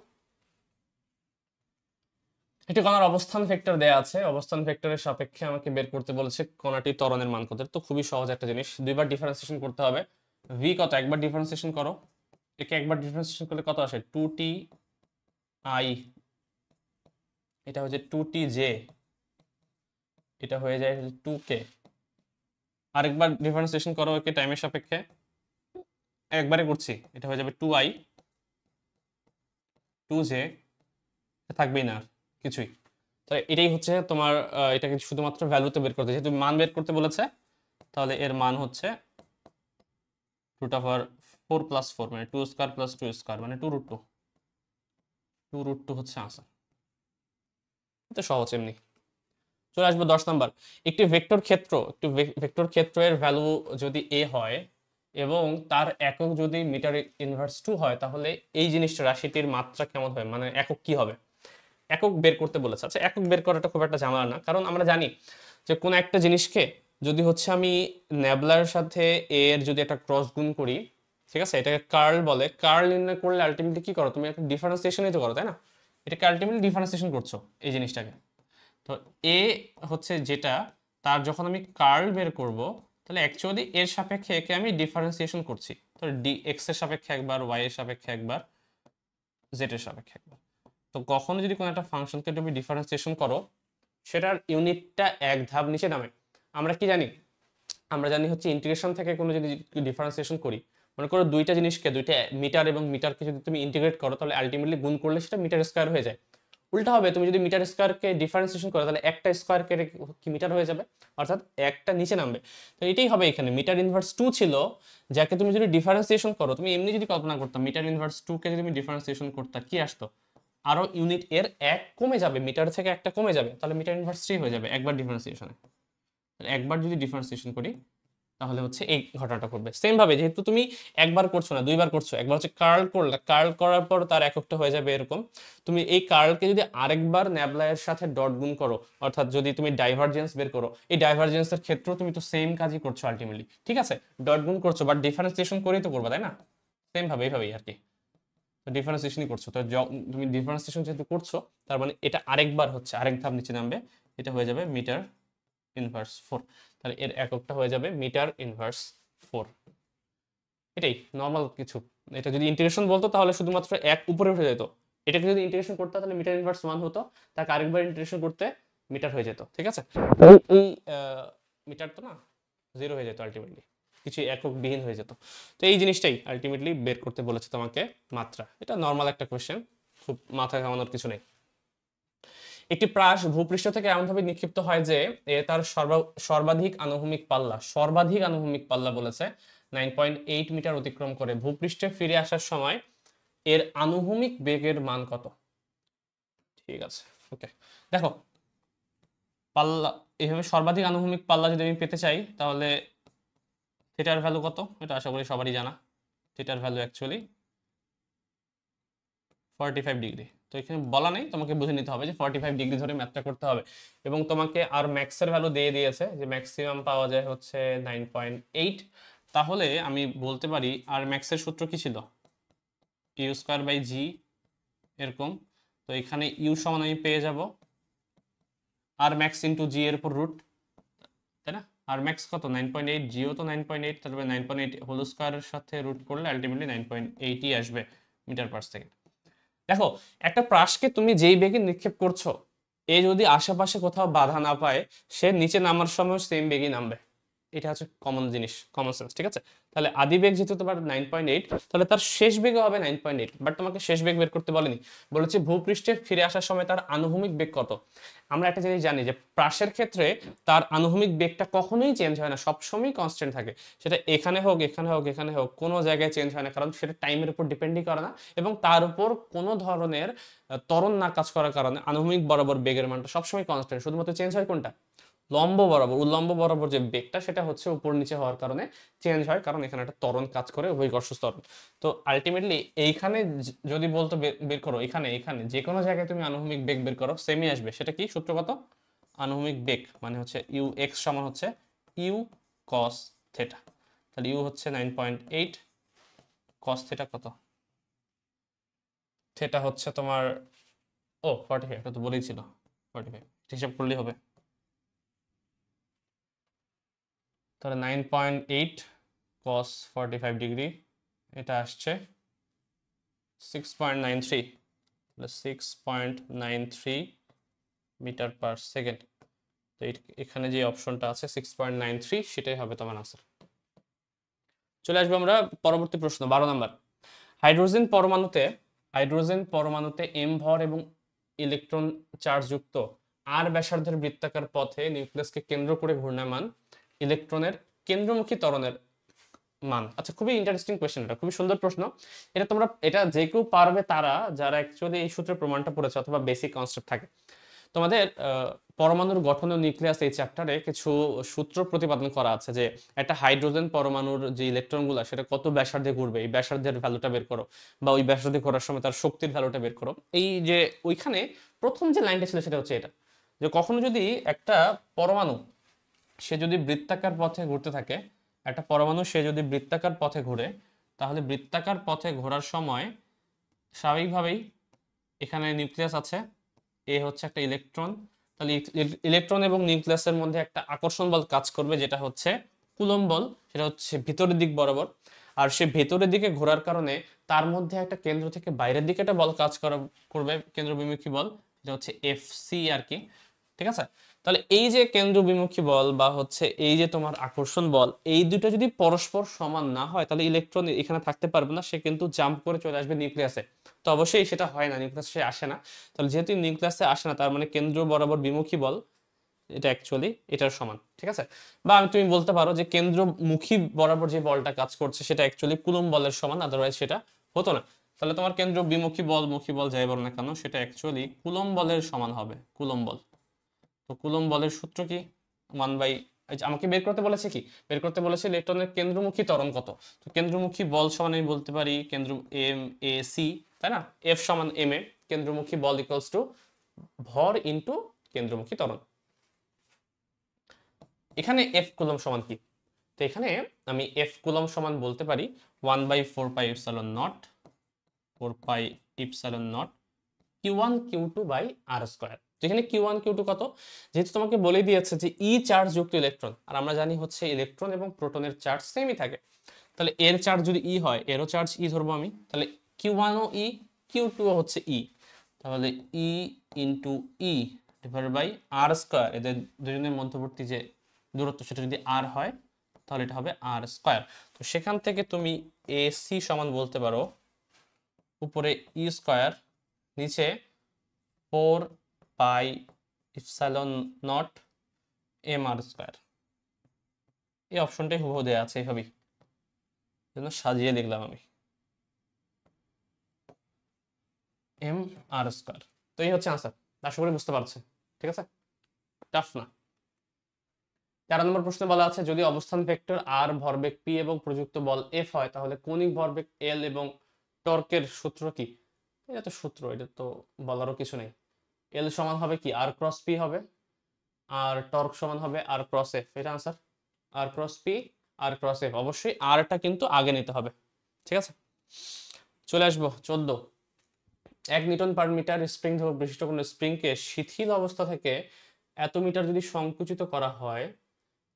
একটি কণার অবস্থান ভেক্টর দেয়া আছে, অবস্থান ভেক্টরের সাপেক্ষে আমাকে বের করতে বলেছে কণাটির ত্বরণের মান কত। তো খুবই সহজ একটা জিনিস, দুইবার ডিফারেন্সিয়েশন করতে হবে। ভি কত, একবার ডিফারেন্সিয়েশন করো, একে একবার ডিফারেন্সিয়েশন করলে কত আসে, 2t i, এটা হচ্ছে 2t j, এটা হয়ে যায় 2k। আরেকবার ডিফারেন্সিয়েশন করো একে টাইমের সাপেক্ষে, একবারে করছি, এটা হয়ে যাবে 2i 2j, থাকবেই না আর কিছুই। তো এটাই হচ্ছে তোমার এটাকে শুধুমাত্র ভ্যালুতে বের করতে, যেহেতু মান বের করতে বলেছে, তাহলে এর মান হচ্ছে রুট ওভার 4 + 4, মানে 2² + 2² মানে 2√2, 2√2 হচ্ছে আনসার। তো সহজ এমনি। চলে আসবো 10 নাম্বার। একটি ভেক্টর ক্ষেত্রের ভ্যালু যদি a হয় এবং তার একক যদি মিটার ইনভার্স 2 হয়, তাহলে এই জিনিসটা রাশিটির মাত্রা কেমন হবে, মানে একক কি হবে, একক বের করতে বলেছে। আচ্ছা, একক বের করাটা খুব একটা ঝামেলা না, কারণ আমরা জানি যে কোনো একটা জিনিসকে যদি হচ্ছে আমি নেবলার সাথে এ এর যদি একটা ক্রস গুণ করি, ঠিক আছে, এটাকে কার্ল বলে, কার্ল নির্ণয় করলে আলটিমেটলি কি করো, তুমি একটা ডিফারেন্সিয়েশনই তো করো, তাই না, এটাকে আলটিমেটলি ডিফারেন্সিয়েশন করছো এই জিনিসটাকে। তো এ হচ্ছে যেটা, তার যখন আমি কার্ল বের করব, তাহলে অ্যাকচুয়ালি এর সাপেক্ষে একে আমি ডিফারেন্সিয়েশন করছি। তো ডি এক্স এর সাপেক্ষে একবার, ওয়াই এর সাপেক্ষে একবার, জেড এর সাপেক্ষে একবার। তো কখনো যদি কোনো একটা ফাংশনকে তুমি ডিফারেন্সিয়েশন করো, সেটার ইউনিটটা এক ধাপ নিচে নামে। আমরা কি জানি, আমরা জানি হচ্ছে ইন্টিগ্রেশন থেকে কোনো যদি ডিফারেন্সিয়েশন করি, মনে করো দুইটা জিনিসকে, দুইটা মিটার এবং মিটারকে যদি তুমি ইন্টিগ্রেট করো, তাহলে আলটিমেটলি গুণ করলে সেটা মিটার স্কোয়ার হয়ে যায়। উল্টা হবে, তুমি যদি মিটার স্কোয়ারকে ডিফারেন্সিয়েশন করো, তাহলে একটা স্কোয়ার কেটে কি মিটার হয়ে যাবে, অর্থাৎ একটা নিচে নামবে। তো এটাই হবে এখানে, মিটার ইনভার্স 2 ছিল, যাকে তুমি যদি ডিফারেন্সিয়েশন করো, তুমি এমনি যদি কল্পনা করতাম মিটার ইনভার্স 2 কে যদি তুমি ডিফারেন্সিয়েশন করতে কি আসতো, আরো ইউনিট এর এক কমে যাবে, মিটার থেকে একটা কমে যাবে, তাহলে মিটার ইনভার্স 3 হয়ে যাবে একবার ডিফারেন্সিয়েশনে। একবার যদি ডিফারেন্সিয়েশন করি তাহলে হচ্ছে এই ঘটনাটা করবে। সেম ভাবে যেহেতু তুমি একবার করছো না, দুইবার করছো, একবার হচ্ছে কার্ল করলে, কার্ল করার পর তার এককটা হয়ে যাবে এরকম। তুমি এই কার্লকে যদি আরেকবার ন্যাবলায়ের সাথে ডট গুণ করো, অর্থাৎ যদি তুমি ডাইভারজেন্স বের করো, এই ডাইভারজেন্সের ক্ষেত্রেও তুমি তো সেম কাজই করছো আলটিমেটলি, ঠিক আছে? ডট গুণ করছো, বাট ডিফারেন্সিয়েশন করেই তো করবে, তাই না? সেম ভাবে এইভাবেই আর কি, ডিফারেন্সিয়েশনই করছো। তো তুমি ডিফারেন্সিয়েশন যেহেতু করছো, তার মানে এটা আরেকবার হচ্ছে, আরেক ধাপ নিচে নামবে, এটা হয়ে যাবে মিটার ইনভার্স 4। তাহলে এর এককটা হয়ে যাবে মিটার ইনভার্স 4। এটাই নর্মাল কিছু। এটা যদি ইন্টিগ্রেশন বলতো তাহলে শুধুমাত্র এক উপরে উঠে যেত, এটাকে যদি ইন্টিগ্রেশন করতে তাহলে মিটার ইনভার্স 1 হতো, তাকে আরেকবার ইন্টিগ্রেশন করতে মিটার হয়ে যেত, ঠিক আছে? এই মিটার তো না, 0 হয়ে যেত আলটিমেটলি, কিছু একক বিহীন হয়ে যেত। তো এই জিনিসটাই আলটিমেটলি বের করতে বলেছে তোমাকে মাত্রা। এটা নর্মাল একটা কোয়েশ্চেন, খুব মাথা ঘামানোর কিছু নেই। একটি প্রাস ভূপৃষ্ঠ থেকে এমনভাবে নিক্ষিপ্ত হয় যে তার সর্বাধিক আনুভূমিক পাল্লা, সর্বাধিক আনুভূমিক পাল্লা বলেছে 9.8 মিটার অতিক্রম করে ভূপৃষ্ঠে ফিরে আসার সময় এর আনুভূমিক বেগের মান কত? ঠিক আছে, ওকে। দেখো, পাল্লা এইভাবে সর্বাধিক আনুভূমিক পাল্লা যদি আমি পেতে চাই, তাহলে থিটার ভ্যালু কত? এটা আশা করি সবারই জানা। থিটার ভ্যালু অ্যাকচুয়ালি 45 ডিগ্রি। তো এখানে বলা নেই, তোমাকে বুঝে নিতে হবে যে 45 ডিগ্রি ধরে ম্যাথটা করতে হবে। এবং তোমাকে আর ম্যাক্সের ভ্যালু দিয়ে দিয়েছে যে ম্যাক্সিমাম পাওয়া যায় হচ্ছে 9.8। তাহলে আমি বলতে পারি আর ম্যাক্সের সূত্র কি ছিল? ইউ স্কোয়ার বাই জি, এরকম। তো এখানে ইউ সমান আমি পেয়ে যাব আর ম্যাক্স ইন্টু জি এর উপর রুট, তাই না? আর ম্যাক্স কত? 9.8, জিও তো 9.8, তারপরে 9.8 হোল স্কোয়ারের সাথে রুট করলে আলটিমেটলি 9.8ই আসবে মিটার পার সেকেন্ড। দেখো, একটা প্রাসকে তুমি যেই বেগে নিক্ষেপ করছো, এ যদি আশেপাশে কোথাও বাধা না পায়, সে নিচে নামার সময় সেম বেগই নামবে। এটা হচ্ছে কমন জিনিস, কমন সেন্স, ঠিক আছে? তাহলে আদি বেগ যেহেতু তোমার 9.8, তাহলে তার শেষ বেগও হবে 9.8। বাট তোমাকে শেষ বেগ বের করতে বলেনি, বলেছে ভূপৃষ্ঠে ফিরে আসার সময় তার আনুভূমিক বেগ কত। আমরা একটা জিনিস জানি যে প্রাসের ক্ষেত্রে তার আনুভূমিক বেগটা কখনোই চেঞ্জ হয় না, সবসময় কনস্ট্যান্ট থাকে। সেটা এখানে হোক, এখানে হোক, এখানে হোক, কোনো জায়গায় চেঞ্জ হয় না, কারণ সেটা টাইমের উপর ডিপেন্ডই করে না। এবং তার উপর কোনো ধরনের ত্বরণ না কাজ করার কারণে আনুভূমিক বরাবর বেগের মানটা সবসময় কনস্ট্যান্ট। শুধুমাত্র চেঞ্জ হয় কোনটা? লম্ব বরাবর, উল্লম্ব বরাবর যে বেগটা, সেটা হচ্ছে উপর নিচে হওয়ার কারণে চেঞ্জ হয়, কারণ এখানে একটা ত্বরণ কাজ করে, অভিকর্ষ ত্বরণ। তো আলটিমেটলি এইখানে যদি বলতো বের করো, এখানে এখানে যে কোনো জায়গায় তুমি আনুভূমিক বেগ বের করো, সেমই আসবে। সেটা কি সূত্রগত? আনুভূমিক বেগ মানে হচ্ছে ইউ এক্স সমান হচ্ছে ইউ কস থেটা। তাহলে ইউ হচ্ছে 9.8, কস থেটা কত? থেটা হচ্ছে তোমার, ও 45, এটা তো বলেই ছিল 45, হিসাব করলেই হবে। তাহলে 9.8 cos 45 ডিগ্রি, এটা আসছে 6.93, 6.93 মিটার পার সেকেন্ড। তো এখানে যে অপশনটা আছে 6.93, সেটাই হবে তোমার আনসার। চলে আসবো আমরা পরবর্তী প্রশ্ন, 12 নাম্বার। হাইড্রোজেন পরমাণুতে এম ভর এবং ইলেকট্রন চার্জ যুক্ত আর ব্যাসার্ধের বৃত্তাকার পথে নিউক্লিয়াসকে কেন্দ্র করে ঘূর্ণায়মান ইলেকট্রনের কেন্দ্রমুখী ত্বরণের মান। আচ্ছা, খুবই ইন্টারেস্টিং কোয়েশ্চেন, এটা খুবই সুন্দর প্রশ্ন। এটা যে কেউ পারবে তারা, যারা অ্যাকচুয়ালি এই সূত্রের প্রমাণটা পড়েছে অথবা বেসিক কনসেপ্ট থাকে। তোমাদের পরমাণুর গঠন ও নিউক্লিয়াস এই চ্যাপ্টারে কিছু সূত্র প্রতিপাদন করা আছে যে একটা হাইড্রোজেন পরমাণুর যে ইলেকট্রনগুলো সেটা কত ব্যাসার্ধে ঘুরবে, এই ব্যাসার্ধের ভ্যালুটা বের করো, বা ওই ব্যাসার্ধে ঘোরার সময় তার শক্তির ভ্যালুটা বের করো। এই যে ওইখানে প্রথম যে লাইনটা ছিল সেটা হচ্ছে এটা, যে কখনো যদি একটা পরমাণু সে যদি বৃত্তাকার পথে ঘুরতে থাকে, একটা পরমাণু সে যদি বৃত্তাকার পথে ঘুরে, তাহলে বৃত্তাকার পথে ঘোরার সময় স্বাভাবিকভাবেই এখানে নিউক্লিয়াস আছে, এ হচ্ছে একটা ইলেকট্রন। তাহলে ইলেকট্রন এবং নিউক্লিয়াসের মধ্যে একটা আকর্ষণ বল কাজ করবে, যেটা হচ্ছে কুলম্ব বল। সেটা হচ্ছে ভিতরের দিক বরাবর। আর সে ভেতরের দিকে ঘোরার কারণে তার মধ্যে একটা কেন্দ্র থেকে বাইরের দিকে একটা বল কাজ করবে, কেন্দ্র বিমুখী বল, যেটা হচ্ছে এফ সি আর কি, ঠিক আছে? তাহলে এই যে কেন্দ্র বিমুখী বল বা হচ্ছে এই যে তোমার আকর্ষণ বল, এই দুটো যদি পরস্পর সমান না হয়, তাহলে ইলেকট্রন এখানে থাকতে পারবে না, সে কিন্তু জাম্প করে চলে আসবে নিউক্লিয়াসে। তো অবশ্যই সেটা হয় না, নিউক্লিয়াসে আসে না। তাহলে যেহেতু নিউক্লিয়াসে আসে না, তার মানে কেন্দ্র বরাবর বিমুখী বল এটা অ্যাকচুয়ালি এটার সমান, ঠিক আছে? বা তুমি বলতে পারো যে কেন্দ্রমুখী বরাবর যে বলটা কাজ করছে সেটা অ্যাকচুয়ালি কুলম্ব বলের সমান, আদারওয়াইজ সেটা হতো না। তাহলে তোমার কেন্দ্র বিমুখী বল, মুখী বল যাই বলো না কেন, সেটা অ্যাকচুয়ালি কুলম্ব বলের সমান হবে, কুলম্ব বল। তো কুলম্ব বলের সূত্র কি? 1/4 আমাকে বের করতে বলেছে কি, বের করতে বলেছে ইলেকট্রনের কেন্দ্রমুখী ত্বরণ কত। তো কেন্দ্রমুখী বল সমান আমি বলতে পারি কেন্দ্র এম এ সি, তাই না, এফ সমান এম এ, কেন্দ্রমুখী বল ইকুয়ালস টু ভর ইনটু কেন্দ্রমুখী ত্বরণ। এখানে এফ কুলম সমান কি, তো এখানে আমি এফ কুলম সমান বলতে পারি 1/4πε0 4πε0 Q1 Q2 by R square. যেখানে Q1 Q2 কত, যেহেতু তোমাকে বলে দিয়েছে যে ই চার্জ যুক্ত ইলেকট্রন, আর আমরা জানি হচ্ছে ইলেকট্রন এবং প্রোটনের চার্জ সেমই থাকে, তাহলে এর চার্জ যদি ই হয় এরও চার্জ ই ধরবো আমি, তাহলে Q1 ও ই, Q2 ও হচ্ছে ই, তাহলে E into E divided by R square, এদের দুজনের মধ্যবর্তী যে দূরত্ব সেটা যদি আর হয় তাহলে এটা হবে আর স্কোয়ার। তো সেখান থেকে তুমি এ সি সমান বলতে পারো উপরে ই স্কোয়ার, নিচে 4πε0 এম আর স্কোয়ার। এই অপশনটাই হুবহু দেওয়া আছে এইভাবেই, জন্য সাজিয়ে লিখলাম আমি এম আর স্কোয়ার। তো এই হচ্ছে আনসার, আশা করি বুঝতে পারছেন, ঠিক আছে, টাফ না। 13 নম্বর প্রশ্নে বলা আছে যদি অবস্থান ভেক্টর আর, ভরবেগ পি এবং প্রযুক্ত বল এফ হয় তাহলে কৌণিক ভরবেগ এল এবং টর্কের সূত্র কি। এটা তো সূত্র, এটা তো বলারও কিছু নেই। এল সমান হবে কি আর ক্রস পি হবে, আর টর্ক সমান হবে আর ক্রস এফ, এটা আনসার। আর cross P R cross F, অবশ্যই আরটা কিন্তু আগে নিতে হবে, ঠিক আছে। চলে আসবো 14। 1 নিউটন পার মিটার স্প্রিং বিশিষ্ট কোনো স্প্রিংকে শিথিল অবস্থা থেকে এত মিটার যদি সংকুচিত করা হয়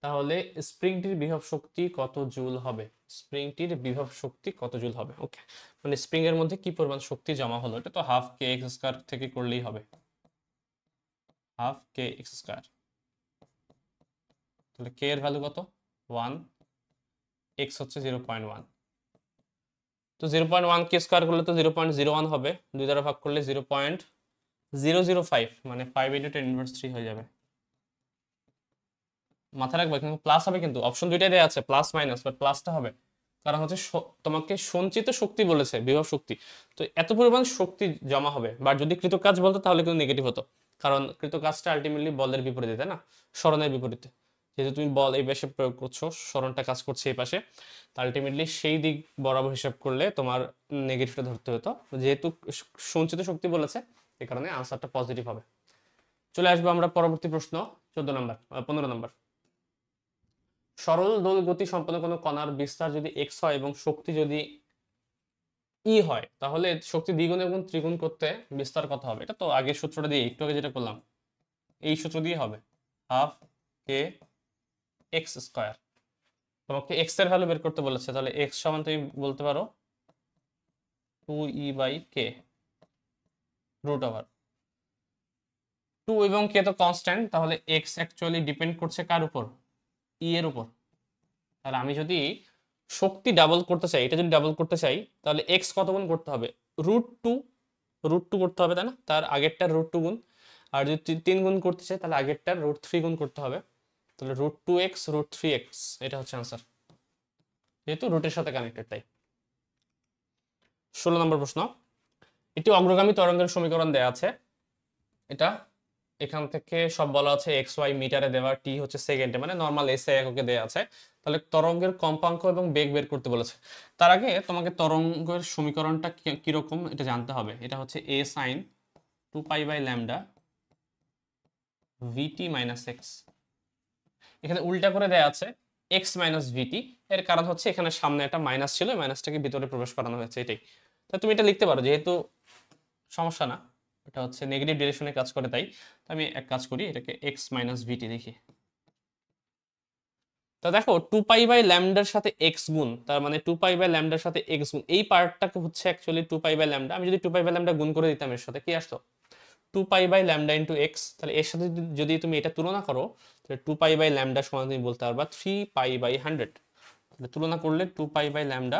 তাহলে স্প্রিংটির বিভব শক্তি কত জুল হবে। স্প্রিংটির বিভব শক্তি কত জুল হবে, ওকে, মানে স্প্রিং এর মধ্যে কি পরিমাণ শক্তি জমা হলো, এটা তো হাফ কে এক্স স্কয়ার থেকে করলেই হবে, হাফ কে এক্স স্কয়ার। তাহলে কে এর ভ্যালু কত 1, এক্স হচ্ছে 0.1, তো 0.1 কে স্কয়ার করলে তো 0.01 হবে, 2 দ্বারা ভাগ করলে 0.005, মানে 5 × 10⁻³ হয়ে যাবে। মাথায় রাখবে কিন্তু প্লাস হবে, কিন্তু অপশন দুইটাই দেওয়া আছে প্লাস মাইনাস, বাট প্লাসটা হবে, কারণ হচ্ছে তোমাকে সঞ্চিত শক্তি বলেছে, বিভব শক্তি, তো এত পরিমাণ শক্তি জমা হবে। বাট যদি কৃতকাজ বলতো তাহলে কিন্তু নেগেটিভ হতো, কারণ কৃতকাজটা আলটিমেটলি বলের বিপরীতে, তাই না, সরণের বিপরীতে। যেহেতু তুমি বল এই পাশে প্রয়োগ করছো, সরণটা কাজ করছে এই পাশে, তো আলটিমেটলি সেই দিক বরাবর হিসাব করলে তোমার নেগেটিভটা ধরতে হতো। যেহেতু সঞ্চিত শক্তি বলেছে এই কারণে আনসারটা পজিটিভ হবে। চলে আসবো আমরা পরবর্তী প্রশ্ন 14 নম্বর 15 নম্বর। সরল দোল গতি সম্পন্ন কোনো কণার বিস্তার যদি এক্স হয় এবং শক্তি যদি ই হয় তাহলে শক্তি দ্বিগুণ এবং ত্রিগুণ করতে বিস্তার কত হবে। এটা তো আগের সূত্রটা দিয়ে একটু আগে যেটা করলাম এই সূত্র দিয়ে হবে, হাফ কে এক্স স্কয়ার। তোমাকে এক্স এর ভ্যালু বের করতে বলেছে, তাহলে এক্স সমান তুমি বলতে পারো 2e/k রুট ওভার 2 এবং কে তো কনস্ট্যান্ট, তাহলে এক্স অ্যাকচুয়ালি ডিপেন্ড করছে কার উপর, ই এর উপর। তাহলে আমি যদি শক্তি ডাবল করতে চাই, এটা যদি ডাবল করতে চাই তাহলে এক্স কত গুণ করতে হবে, √2, √2 করতে হবে, তাই না, তার আগেরটার √2 গুণ। আর যদি 3 গুণ করতে চাই তাহলে আগেরটার √3 গুণ করতে হবে, তাহলে √2x √3x, এটা হচ্ছে আনসার, যেহেতু রুটের সাথে কানেক্টেড তাই। 16 নম্বর প্রশ্ন। একটি অগ্রগামী তরঙ্গের সমীকরণ দেয়া আছে, এটা এখান থেকে সব বলা আছে এক্স ওয়াই মিটারে দেওয়া, টি হচ্ছে সেকেন্ডে, মানে নর্মাল এসআই এককে দেওয়া আছে। তাহলে তরঙ্গের কম্পাঙ্ক এবং বেগ বের করতে বলেছে। তার আগে তোমাকে তরঙ্গের সমীকরণটা কিরকম এটা জানতে হবে। এটা হচ্ছে a sin 2π/λ vt - x, এখানে উল্টা করে দেয়া আছে x - vt, এর কারণ হচ্ছে এখানে সামনে একটা মাইনাস ছিল, মাইনাসটাকে ভিতরে প্রবেশ করানো হয়েছে, এটাই। তো তুমি এটা লিখতে পারো, যেহেতু সমস্যা না, এটা হচ্ছে নেগেটিভ ডিরেকশনে কাজ করে, তাই আমি এক কাজ করি, এটাকে x - vt লিখি। তো দেখো 2π/λ সাথে x গুণ, তার মানে 2π/λ সাথে x গুণ, এই পার্টটাকে হচ্ছে অ্যাকচুয়ালি 2π/λ। আমি যদি 2π/λ গুণ করে দিতাম এর সাথে কি আসতো 2π/λ × x, তাহলে এর সাথে যদি তুমি এটা তুলনা করো তাহলে 2π/λ সমান তুমি বলতে পারবা 3π/100। তাহলে তুলনা করলে 2π/λ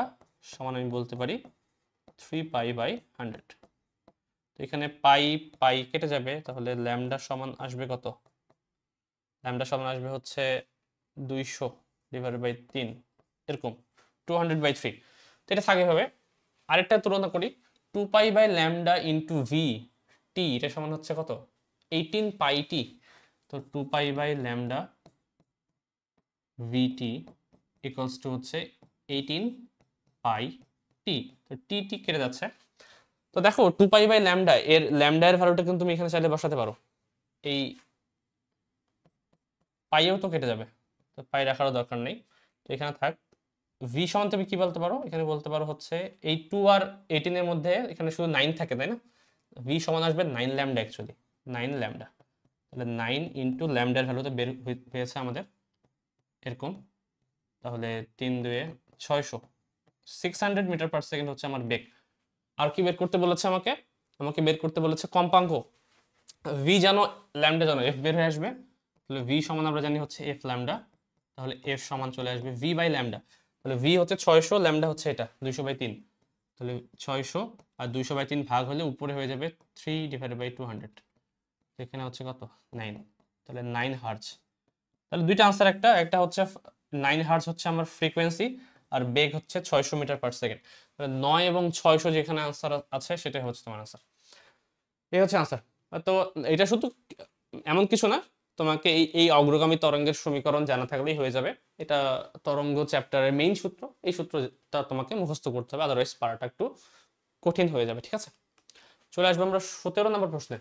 সমান আমি বলতে পারি 3π/100। তো এখানে পাই পাই কেটে যাবে, তাহলে ল্যামডা সমান আসবে কত, ল্যামডা সমান আসবে হচ্ছে 200/3, এরকম 200/3। তো এটা থাকে হবে। আরেকটা তুলনা করি, 2π/λ × v t, এটা সমান হচ্ছে কত 18πt। তো 2π/λ ভিটি ইকুয়ালস টু হচ্ছে 18 পাই টি। তো টি টি কেটে যাচ্ছে। তো দেখো 2 পাই বাই ল্যামডা, এর ল্যামডা এর ভ্যালুটা কিন্তু তুমি এখানে চাইলে বসাতে পারো। এই পাইও তো কেটে যাবে, তো পাই রাখারও দরকার নেই, তো এখানে থাক। ভি সমান তুমি কি বলতে পারো, এখানে বলতে পারো হচ্ছে এই 2 আর 18 এর মধ্যে এখানে শুধু 9 থাকে, তাই না? ভি সমান আসবে 9 ল্যামডা, অ্যাকচুয়ালি 9 ল্যামডা। তাহলে 9 ইন্টু ল্যামডার ভ্যালুতে বের হয়েছে আমাদের এরকম। তাহলে 3 2 600, 600 মিটার পার সেকেন্ড হচ্ছে আমার বেগ। আর কি বের করতে বলেছে আমাকে? আমাকে বের করতে বলেছে কম্পাঙ্ক। ভি জানো, ল্যামডা জানো, এফ বের হয়ে আসবে। তাহলে ভি সমান আমরা জানি হচ্ছে এফ ল্যামডা, তাহলে এফ সমান চলে আসবে ভি বাই ল্যামডা। তাহলে ভি হচ্ছে 600, ল্যামডা হচ্ছে এটা 200/3। তাহলে 600 আর 200/3 ভাগ হলে উপরে হয়ে যাবে 3/200। এখানে হচ্ছে কত? 9। তাহলে 9 হার্জ। তাহলে দুইটা আনসার, একটা হচ্ছে 9 হার্জ হচ্ছে আমার ফ্রিকোয়েন্সি, আর বেগ হচ্ছে 600 মিটার পার সেকেন্ড। তাহলে 9 এবং 600 যেখানে আনসার আছে সেটাই হচ্ছে তোমার আনসার। এই হচ্ছে আনসার। তো এটা শুধু এমন কিছু না, তোমাকে এই এই অগ্রগামী তরঙ্গের সমীকরণ জানা থাকলেই হয়ে যাবে। এটা তরঙ্গ চ্যাপ্টারের মেইন সূত্র, এই সূত্রটা তোমাকে মুখস্থ করতে হবে, আদারওয়াইজ পারাটা একটু কঠিন হয়ে যাবে। ঠিক আছে, চলে আসবো আমরা 17 নম্বর প্রশ্নে।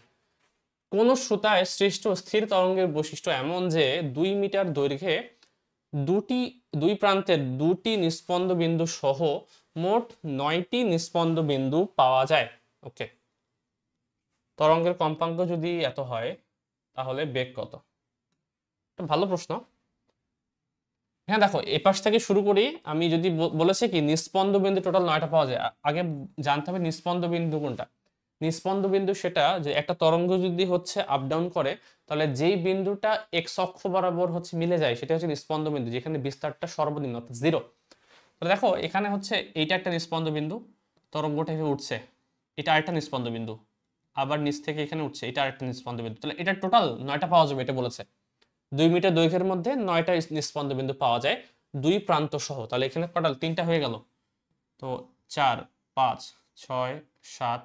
কোন সুতায় সৃষ্ট স্থির তরঙ্গের বৈশিষ্ট্য এমন যে 2 মিটার দৈর্ঘ্যে দুই প্রান্তের 2টি নিস্পন্দ বিন্দু সহ মোট 9টি নিস্পন্দ বিন্দু পাওয়া যায়। ওকে, তরঙ্গের কম্পাঙ্ক যদি এত হয় তাহলে বেগ কত? একটা ভালো প্রশ্ন। হ্যাঁ দেখো, এপাশ থেকে শুরু করি। আমি যদি বলেছে কি নিস্পন্দ বিন্দু টোটাল 9টা পাওয়া যায়, আগে জানতে হবে নিস্পন্দ বিন্দু কোনটা। নিস্পন্দ বিন্দু সেটা যে একটা তরঙ্গ যদি হচ্ছে আপ ডাউন করে, তাহলে যেই বিন্দুটা এক্স অক্ষ বরাবর হচ্ছে মিলে যায় সেটা হচ্ছে নিস্পন্দ বিন্দু, যেখানে বিস্তারটা সর্বনিম্ন অর্থাৎ 0। তো দেখো এখানে হচ্ছে এইটা একটা নিস্পন্দ বিন্দু, তরঙ্গটা এভাবে উঠছে, এটা আরেকটা নিস্পন্দ বিন্দু, আবার নিচ থেকে এখানে উঠছে, এটা আরেকটা নিস্পন্দ বিন্দু। তাহলে এটা টোটাল 9টা পাওয়া যাবে, এটা বলেছে 2 মিটার দৈর্ঘ্যের মধ্যে 9টা নিস্পন্দ বিন্দু পাওয়া যায়, দুই প্রান্ত সহ। তাহলে এখানে টোটাল 3টা হয়ে গেল। তো 4 5 6 7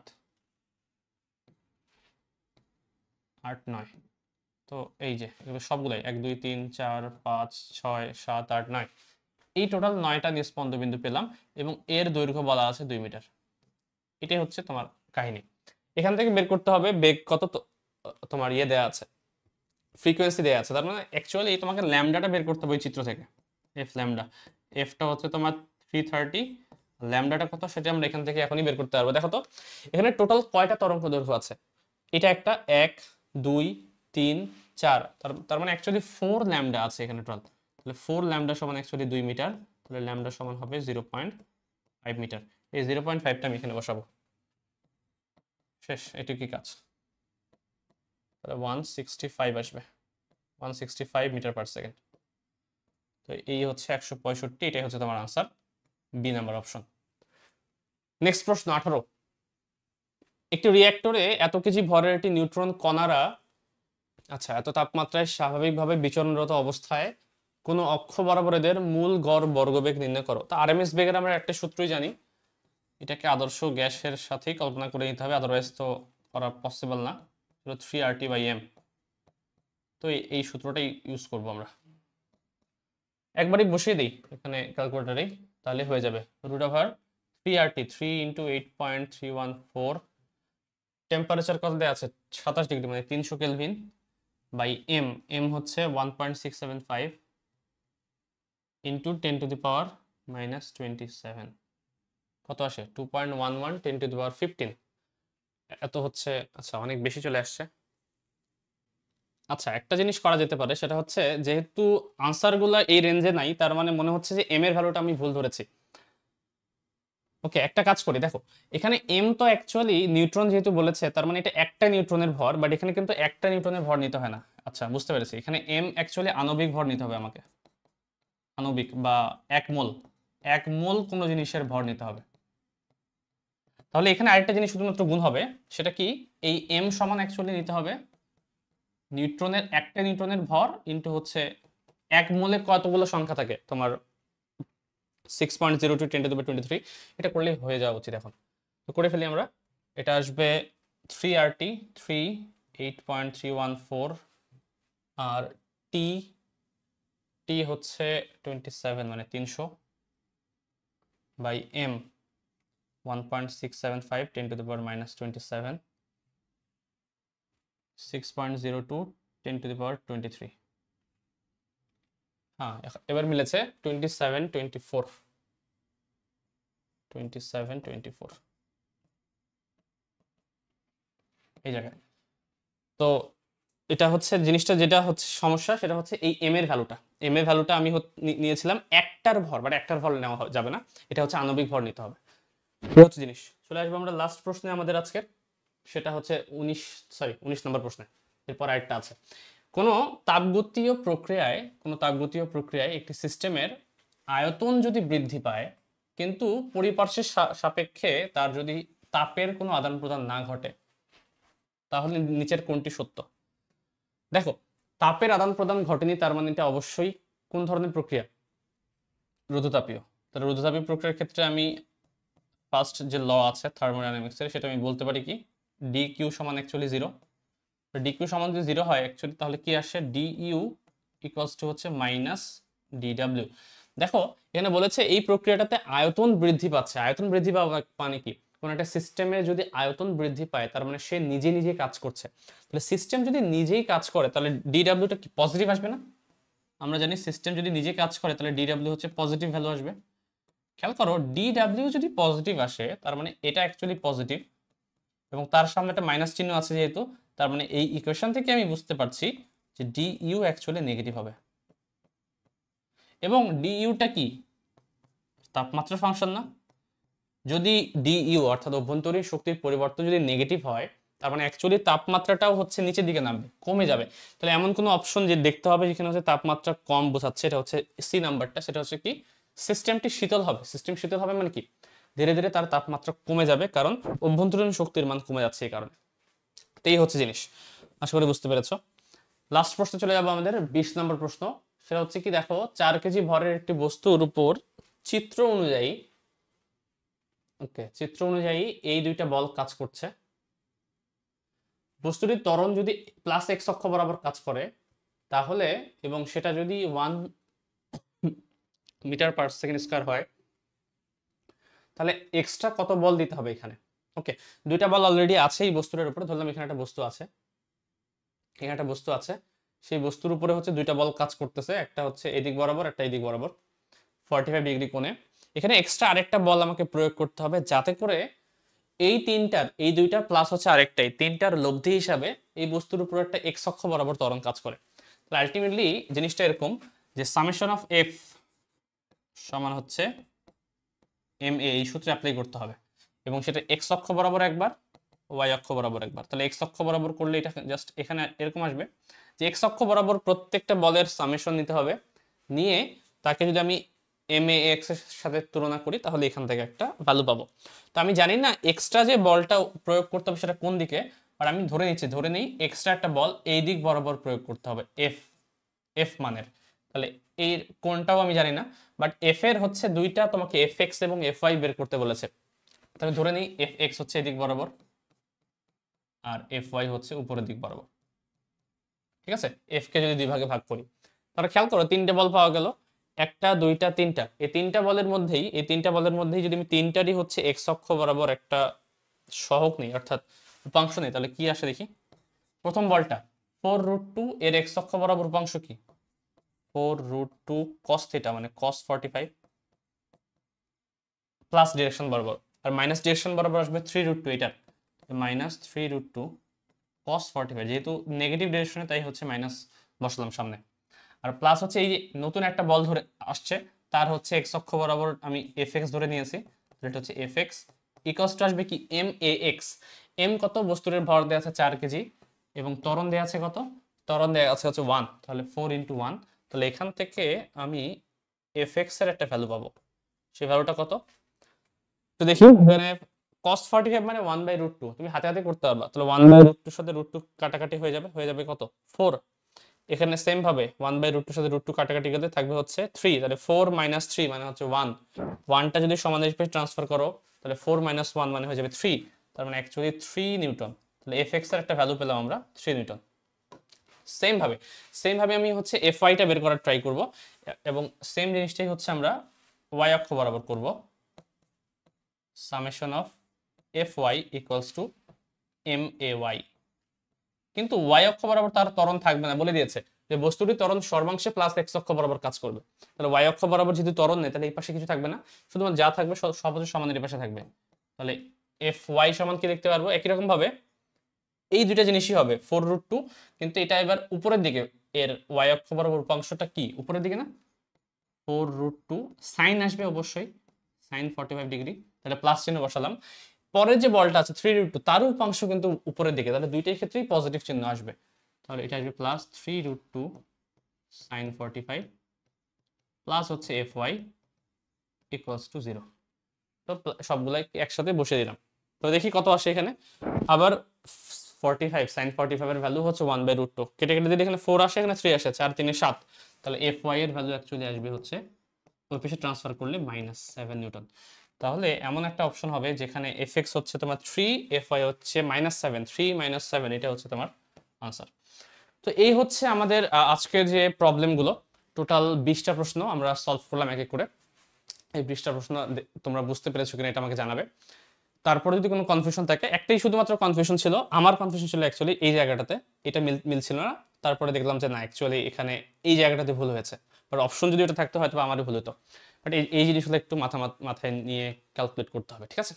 8 9। তো এই যে এগুলো সবগুলাই 1 2 3 4 5 6 7 8 9, এই টোটাল 9টা নিস্পন্দ বিন্দু পেলাম, এবং এর দৈর্ঘ্য বলা আছে 2 মিটার। এটাই হচ্ছে তোমার কাহিনী। এখান থেকে বের করতে হবে বেগ কত, তোমার ইয়ে দেয়া আছে, ফ্রিকোয়েন্সি দেয়া আছে। তার মানে অ্যাকচুয়ালি তোমাকে ল্যামডাটা বের করতে হবে ওই চিত্র থেকে। এফ ল্যামডা, এফটা হচ্ছে তোমার 330, ল্যামডাটা কত সেটা আমরা এখান থেকে এখনই বের করতে পারবো। দেখো তো এখানে টোটাল কয়টা তরঙ্গ দৈর্ঘ্য আছে? এটা একটা 1 2 3 4, তার মানে অ্যাকচুয়ালি 4 ল্যামডা আছে এখানে টোটাল। তাহলে 4 ল্যামডা সমান অ্যাকচুয়ালি 2 মিটার, তাহলে ল্যামডা সমান হবে 0.5 মিটার। এই 0.5টা আমি এখানে বসাবো, শেষ, এটুকুই কাজ। তাহলে 165 আসবে, 165 মিটার পার সেকেন্ড। তো এই হচ্ছে 165, এটাই হচ্ছে তোমার answer, B number option. Next প্রশ্ন 18। একটি রিঅ্যাক্টরে এত কেজি ভরের একটি নিউট্রন কণারা এত তাপমাত্রায় স্বাভাবিকভাবে বিচরণরত অবস্থায় কোনো অক্ষ বরাবর এদের মূল গড় বর্গবেগ নির্ণয় করো। তো আরএমএস বেগের আমরা একটা সূত্রই জানি, এটাকে আদর্শ গ্যাসের সাথেই কল্পনা করে নিতে হবে, আদারওয়াইজ তো করা পসিবল না। 3RT/m। তো এই সূত্রটাই ইউজ করবো আমরা, একবারই বসিয়ে দিই এখানে ক্যালকুলেটারে, তাহলে হয়ে যাবে √3RT, 3 × 8.314। টেম্পারেচার কত দেওয়া আছে? 27 ডিগ্রি, মানে 300 কেলভিন, বাই এম, এম হচ্ছে 1.675 ইন্টু 10⁻⁻27। কত আসে? 2.11 10⁻15। এত হচ্ছে, অনেক বেশি চলে আসছে। একটা জিনিস করা যেতে পারে, সেটা হচ্ছে যেহেতু আনসারগুলো এই রেঞ্জে নাই, তার মানে মনে হচ্ছে যে এম এর ভ্যালুটা আমি ভুল ধরেছি। ওকে, একটা কাজ করি, দেখো এখানে এম তো অ্যাকচুয়ালি নিউট্রন যেহেতু বলেছে, তার মানে এটা একটা নিউট্রনের ভর, বাট এখানে কিন্তু একটা নিউট্রনের ভর নিতে হয় না। বুঝতে পেরেছি, এখানে এম অ্যাকচুয়ালি আণবিক ভর নিতে হবে আমাকে, আণবিক বা 1 মোল, 1 মোল কোনো জিনিসের ভর নিতে হবে। তাহলে এখানে আরেকটা জিনিস শুধুমাত্র গুণ হবে, সেটা কি? এই এম সমান অ্যাকচুয়ালি নিতে হবে নিউট্রনের, একটা নিউট্রনের ভর ইন্টু হচ্ছে 1 মোলে কতগুলো সংখ্যা থাকে তোমার, 6.02 10⁻23। এটা করলেই হয়ে যাওয়া উচিত। এখন তো করে ফেলি আমরা, এটা আসবে 3RT, 3 8.314, আর টি টি হচ্ছে 27 মানে 300 by m 1.675 10 to the power minus 27 6.02 10 to the power 23 হ্যাঁ এবার মিলেছে 27 24 27 24 এই জায়গায়। তো এটা হচ্ছে জিনিসটা, যেটা হচ্ছে সমস্যা সেটা হচ্ছে এই এম এর ভ্যালুটা আমি নিয়েছিলাম একটার ভর, বাট একটার ভর নেওয়া যাবে না, এটা হচ্ছে আণবিক ভর নিতে হবে। এই হচ্ছে জিনিস। চলে আসবো আমরা লাস্ট প্রশ্নে আমাদের আজকের, সেটা হচ্ছে 19 নম্বর প্রশ্নে। এরপর আরেকটা আছে। কোনো তাপগতীয় প্রক্রিয়ায় একটি সিস্টেমের আয়তন যদি বৃদ্ধি পায় কিন্তু পরিপার্শ্বের সাপেক্ষে তার যদি তাপের কোনো আদান প্রদান না ঘটে, তাহলে নিচের কোনটি সত্য? দেখো, তাপের আদান প্রদান ঘটেনি তার মানে এটা অবশ্যই কোন ধরনের প্রক্রিয়া? রুদ্ধতাপীয়। তাহলে রুদ্ধতাপীয় প্রক্রিয়ার ক্ষেত্রে আমি ফার্স্ট যে ল আছে থার্মোডাইনামিক্সের, সেটা আমি বলতে পারি কি, ডি কিউ সমান অ্যাকচুয়ালি 0। ডি কিউ সমান যদি 0 হয় অ্যাকচুয়ালি, তাহলে কি আসে, ডি ইউ ইকুয়ালস টু হচ্ছে মাইনাস ডি ডাব্লিউ। দেখো এখানে বলেছে এই প্রক্রিয়াটাতে আয়তন বৃদ্ধি পাচ্ছে। আয়তন বৃদ্ধি পাওয়া মানে কি, কোন একটা সিস্টেমে যদি আয়তন বৃদ্ধি পায় তার মানে সে নিজে নিজে কাজ করছে। তাহলে সিস্টেম যদি নিজেই কাজ করে তাহলে ডি ডাব্লিউটা কি পজিটিভ আসবে না? আমরা জানি সিস্টেম যদি নিজে কাজ করে তাহলে ডি ডাব্লিউ হচ্ছে পজিটিভ ভ্যালু আসবে। খেয়াল করো, ডি ডাব্লিউ যদি পজিটিভ আসে তার মানে এটা অ্যাকচুয়ালি পজিটিভ, এবং তার সামনে একটা মাইনাস চিহ্ন আছে যেহেতু, তার মানে এই ইকুয়েশন থেকে আমি বুঝতে পারছি যে ডি ইউ অ্যাকচুয়ালি নেগেটিভ হবে। এবং ডি ইউটা কি, তাপমাত্রার ফাংশন না? যদি ডি ইউ অর্থাৎ অভ্যন্তরীণ শক্তির পরিবর্তন যদি নেগেটিভ হয়, তার মানে অ্যাকচুয়ালি তাপমাত্রাটাও হচ্ছে নিচের দিকে নামবে, কমে যাবে। তাহলে এমন কোনো অপশন যে দেখতে হবে যেখানে হচ্ছে তাপমাত্রা কম বোঝাচ্ছে, এটা হচ্ছে সি নাম্বারটা, সেটা হচ্ছে কি, সিস্টেমটি শীতল হবে। সিস্টেম শীতল হবে মানে কি, ধীরে ধীরে তার তাপমাত্রা কমে যাবে, কারণ অভ্যন্তরীণ শক্তির মান কমে যাচ্ছে এই কারণে। তো এই হচ্ছে জিনিস, আশা করি বুঝতে পেরেছ। লাস্ট প্রশ্নে চলে যাবো আমাদের 20 নম্বর প্রশ্ন। সেটা হচ্ছে কি, দেখো 4 কেজি ভরের একটি বস্তুর উপর চিত্র অনুযায়ী এই দুইটা বল কাজ করছে। বস্তুটির ত্বরণ যদি প্লাস এক্স অক্ষ বরাবর কাজ করে তাহলে, এবং সেটা যদি 1 মিটার পার সেকেন্ড স্কয়ার হয়, তাহলে এক্সট্রা কত বল দিতে হবে এখানে? ওকে, দুইটা বল অলরেডি আছে এই বস্তুটার উপরে। ধরলাম এখানে একটা বস্তু আছে, সেই বস্তুর উপরে হচ্ছে দুইটা বল কাজ করতেছে, একটা হচ্ছে এদিক বরাবর, একটা এদিক বরাবর 45 ডিগ্রি কোণে। এখানে এক্সট্রা আরেকটা বল আমাকে প্রয়োগ করতে হবে, যাতে করে এই দুইটা প্লাস হচ্ছে আরেকটাই, তিনটার লব্ধি হিসাবে এই বস্তুর উপর একটা এক্স অক্ষ বরাবর ত্বরণ কাজ করে। তাহলে আলটিমেটলি জিনিসটা এরকম যে সামেশন অফ এফ সমান হচ্ছে এম এ, এই সূত্রে অ্যাপ্লাই করতে হবে, এবং সেটা এক্স অক্ষ বরাবর একবার, ওয়াই অক্ষ বরাবর একবার। তাহলে এক্স অক্ষ বরাবর করলে এটা জাস্ট এখানে এরকম আসবে যে এক্স অক্ষ বরাবর প্রত্যেকটা বলের সামেশন নিতে হবে, নিয়ে তাকে যদি আমি এম এ এক্স এর সাথে তুলনা করি তাহলে এখান থেকে একটা ভ্যালু পাবো। তো আমি জানি না এক্সট্রা যে বলটা প্রয়োগ করতে হবে সেটা কোন দিকে, আর আমি ধরে নিই এক্সট্রা একটা বল এই দিক বরাবর প্রয়োগ করতে হবে এফ মানের। তাহলে এর কোনটাও আমি জানি না, বাট এফ এর হচ্ছে দুইটা তোমাকে এফ এক্স এবং এফ ওয়াই বের করতে বলেছে। তাহলে ধরে নিই এফ এক্স হচ্ছে এদিক বরাবর আর এফ ওয়াই হচ্ছে উপরের দিক বরাবর। ঠিক আছে, এফ কে যদি দুই ভাগে ভাগ করি, তাহলে খেয়াল করো তিনটে বল পাওয়া গেল, একটা দুইটা তিনটা। এই তিনটা বলের মধ্যেই যদি আমি তিনটারই হচ্ছে এক্স অক্ষ বরাবর একটা সহগ নেই, অর্থাৎ উপাংশ নেই, তাহলে কি আসে দেখি। প্রথম বলটা 4√2, এর এক্স অক্ষ বরাবর উপাংশ কি 4√2 cos থিটা, মানে cos 45 প্লাস ডিরেকশন বরাবর, আর মাইনাস ডিরেকশন বরাবর আসবে 3√2, এটা মাইনাস 3√2 cos 45, যেহেতু নেগেটিভ ডিরেকশনে তাই হচ্ছে মাইনাস বসালাম সামনে। আর প্লাস হচ্ছে এই যে নতুন একটা বল ধরে আসছে, তার হচ্ছে এক্স অক্ষ বরাবর আমি এফ এক্স ধরে নিয়েছি, এটা হচ্ছে এফ এক্স ইকুয়ালস টু আসবে কি এম এ এক্স। এম কত, বস্তুর ভর দেওয়া আছে 4 কেজি, এবং ত্বরণ দেওয়া আছে কত, ত্বরণ দেওয়া আছে হচ্ছে 1, তাহলে 4 × 1। তাহলে এখান থেকে আমি এফ এক্স এর একটা ভ্যালু পাবো, সেই ভ্যালুটা কত তো দেখি। এখানে cos 45 মানে 1/√2, তুমি হাতে হাতে করতে পারবা, তাহলে 1/√2 সাথে √2 কাটাকাটি হয়ে যাবে কত 4। এখানে সেম ভাবে 1/√2 সাথে √2 কাটাকাটি গেলে থাকবে হচ্ছে 3, তাহলে 4 - 3 মানে হচ্ছে 1। 1টা যদি সমান হিসেবে ট্রান্সফার করো তাহলে 4 - 1 মানে হয়ে যাবে 3, তার মানে অ্যাকচুয়ালি 3 নিউটন। তাহলে এফ এক্স এর একটা ভ্যালু পেলাম আমরা 3 নিউটন। সেম ভাবে আমি হচ্ছে এফ ওয়াইটা বের করার ট্রাই করব, এবং সেম জিনিসটাই হচ্ছে আমরা ওয়াই অক্ষ বরাবর করব। Summation of F y equals to m a y. কিন্তু ওয়াই অক্ষ বরাবর তার ত্বরণ থাকবে না, বলে দিয়েছে যে বস্তুটি ত্বরণ সর্বাংশে প্লাস এক্স অক্ষ বরাবর কাজ করবে। তাহলে ওয়াই অক্ষ বরাবর যদি ত্বরণ নেই, তাহলে এই পাশে কিছু থাকবে না, শুধুমাত্র যা থাকবে সব হচ্ছে সমানের এই পাশে থাকবে। তাহলে এফ ওয়াই সমান কি দেখতে পারবো, একই রকম ভাবে এই দুইটা জিনিসই হবে 4√2, কিন্তু এটা এবার উপরের দিকে, এর ওয়াই অক্ষ বরাবর উপাংশটা কি উপরের দিকে না, 4√2 সাইন আসবে অবশ্যই, সাইন 45 ডিগ্রি, তাহলে প্লাস চিহ্ন বসালাম। পরের যে বলটা আছে 3√2 তার উপাংশ কিন্তু উপরের দিকে, তাহলে দুইটাই ক্ষেত্রেই পজিটিভ চিহ্ন আসবে। তাহলে এটা আসবে প্লাস 3√2 সাইন 45 প্লাস হচ্ছে এফ ওয়াই ইকুয়ালস টু 0। তো সবগুলাই একসাথে বসে দিলাম। তো দেখি কত আসে এখানে। আবার 45 সাইন 45 এর ভ্যালু হচ্ছে 1/√2, কেটে কেটে দিলে এখানে 4 আসে, এখানে 3 আসে, 4 3 7। তাহলে এফ ওয়াই এর ভ্যালু অ্যাকচুয়ালি আসবে হচ্ছে ওই পাশে ট্রান্সফার করলে -7 নিউটন। তাহলে এমন একটা অপশন হবে যেখানে এফ এক্স হচ্ছে তোমার 3, এফ ওয়াই হচ্ছে -7, 3 -7, এটা হচ্ছে তোমার আনসার। তো এই হচ্ছে আমাদের আজকের যে প্রবলেমগুলো, টোটাল 20টা প্রশ্ন আমরা সলভ করলাম এক এক করে। এই 20টা প্রশ্ন তোমরা বুঝতে পেরেছো কিনা এটা আমাকে জানাবে। তারপরে যদি কোনো কনফিউশন থাকে, একটাই শুধুমাত্র কনফিউশন ছিল, আমার কনফিউশন ছিল অ্যাকচুয়ালি এই জায়গাটাতে, এটা মিলছিল না। তারপরে দেখলাম যে না, অ্যাকচুয়ালি এখানে এই জায়গাটাতে ভুল হয়েছে, বাট অপশন যদি এটা থাকতো হয়তো আমারই ভুল হতো। বাট এই জিনিসগুলো একটু মাথায় নিয়ে ক্যালকুলেট করতে হবে, ঠিক আছে?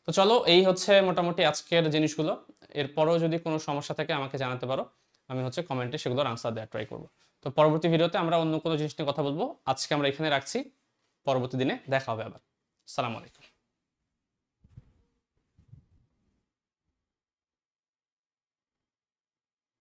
তো চলো, এই হচ্ছে মোটামুটি আজকের জিনিসগুলো। এরপরও যদি কোনো সমস্যা থাকে আমাকে জানাতে পারো, আমি হচ্ছে কমেন্টে সেগুলোর আনসার দেওয়ার ট্রাই করবো। তো পরবর্তী ভিডিওতে আমরা অন্য কোনো জিনিস নিয়ে কথা বলবো। আজকে আমরা এখানে রাখছি, পরবর্তী দিনে দেখা হবে আবার। আসসালামু আলাইকুম।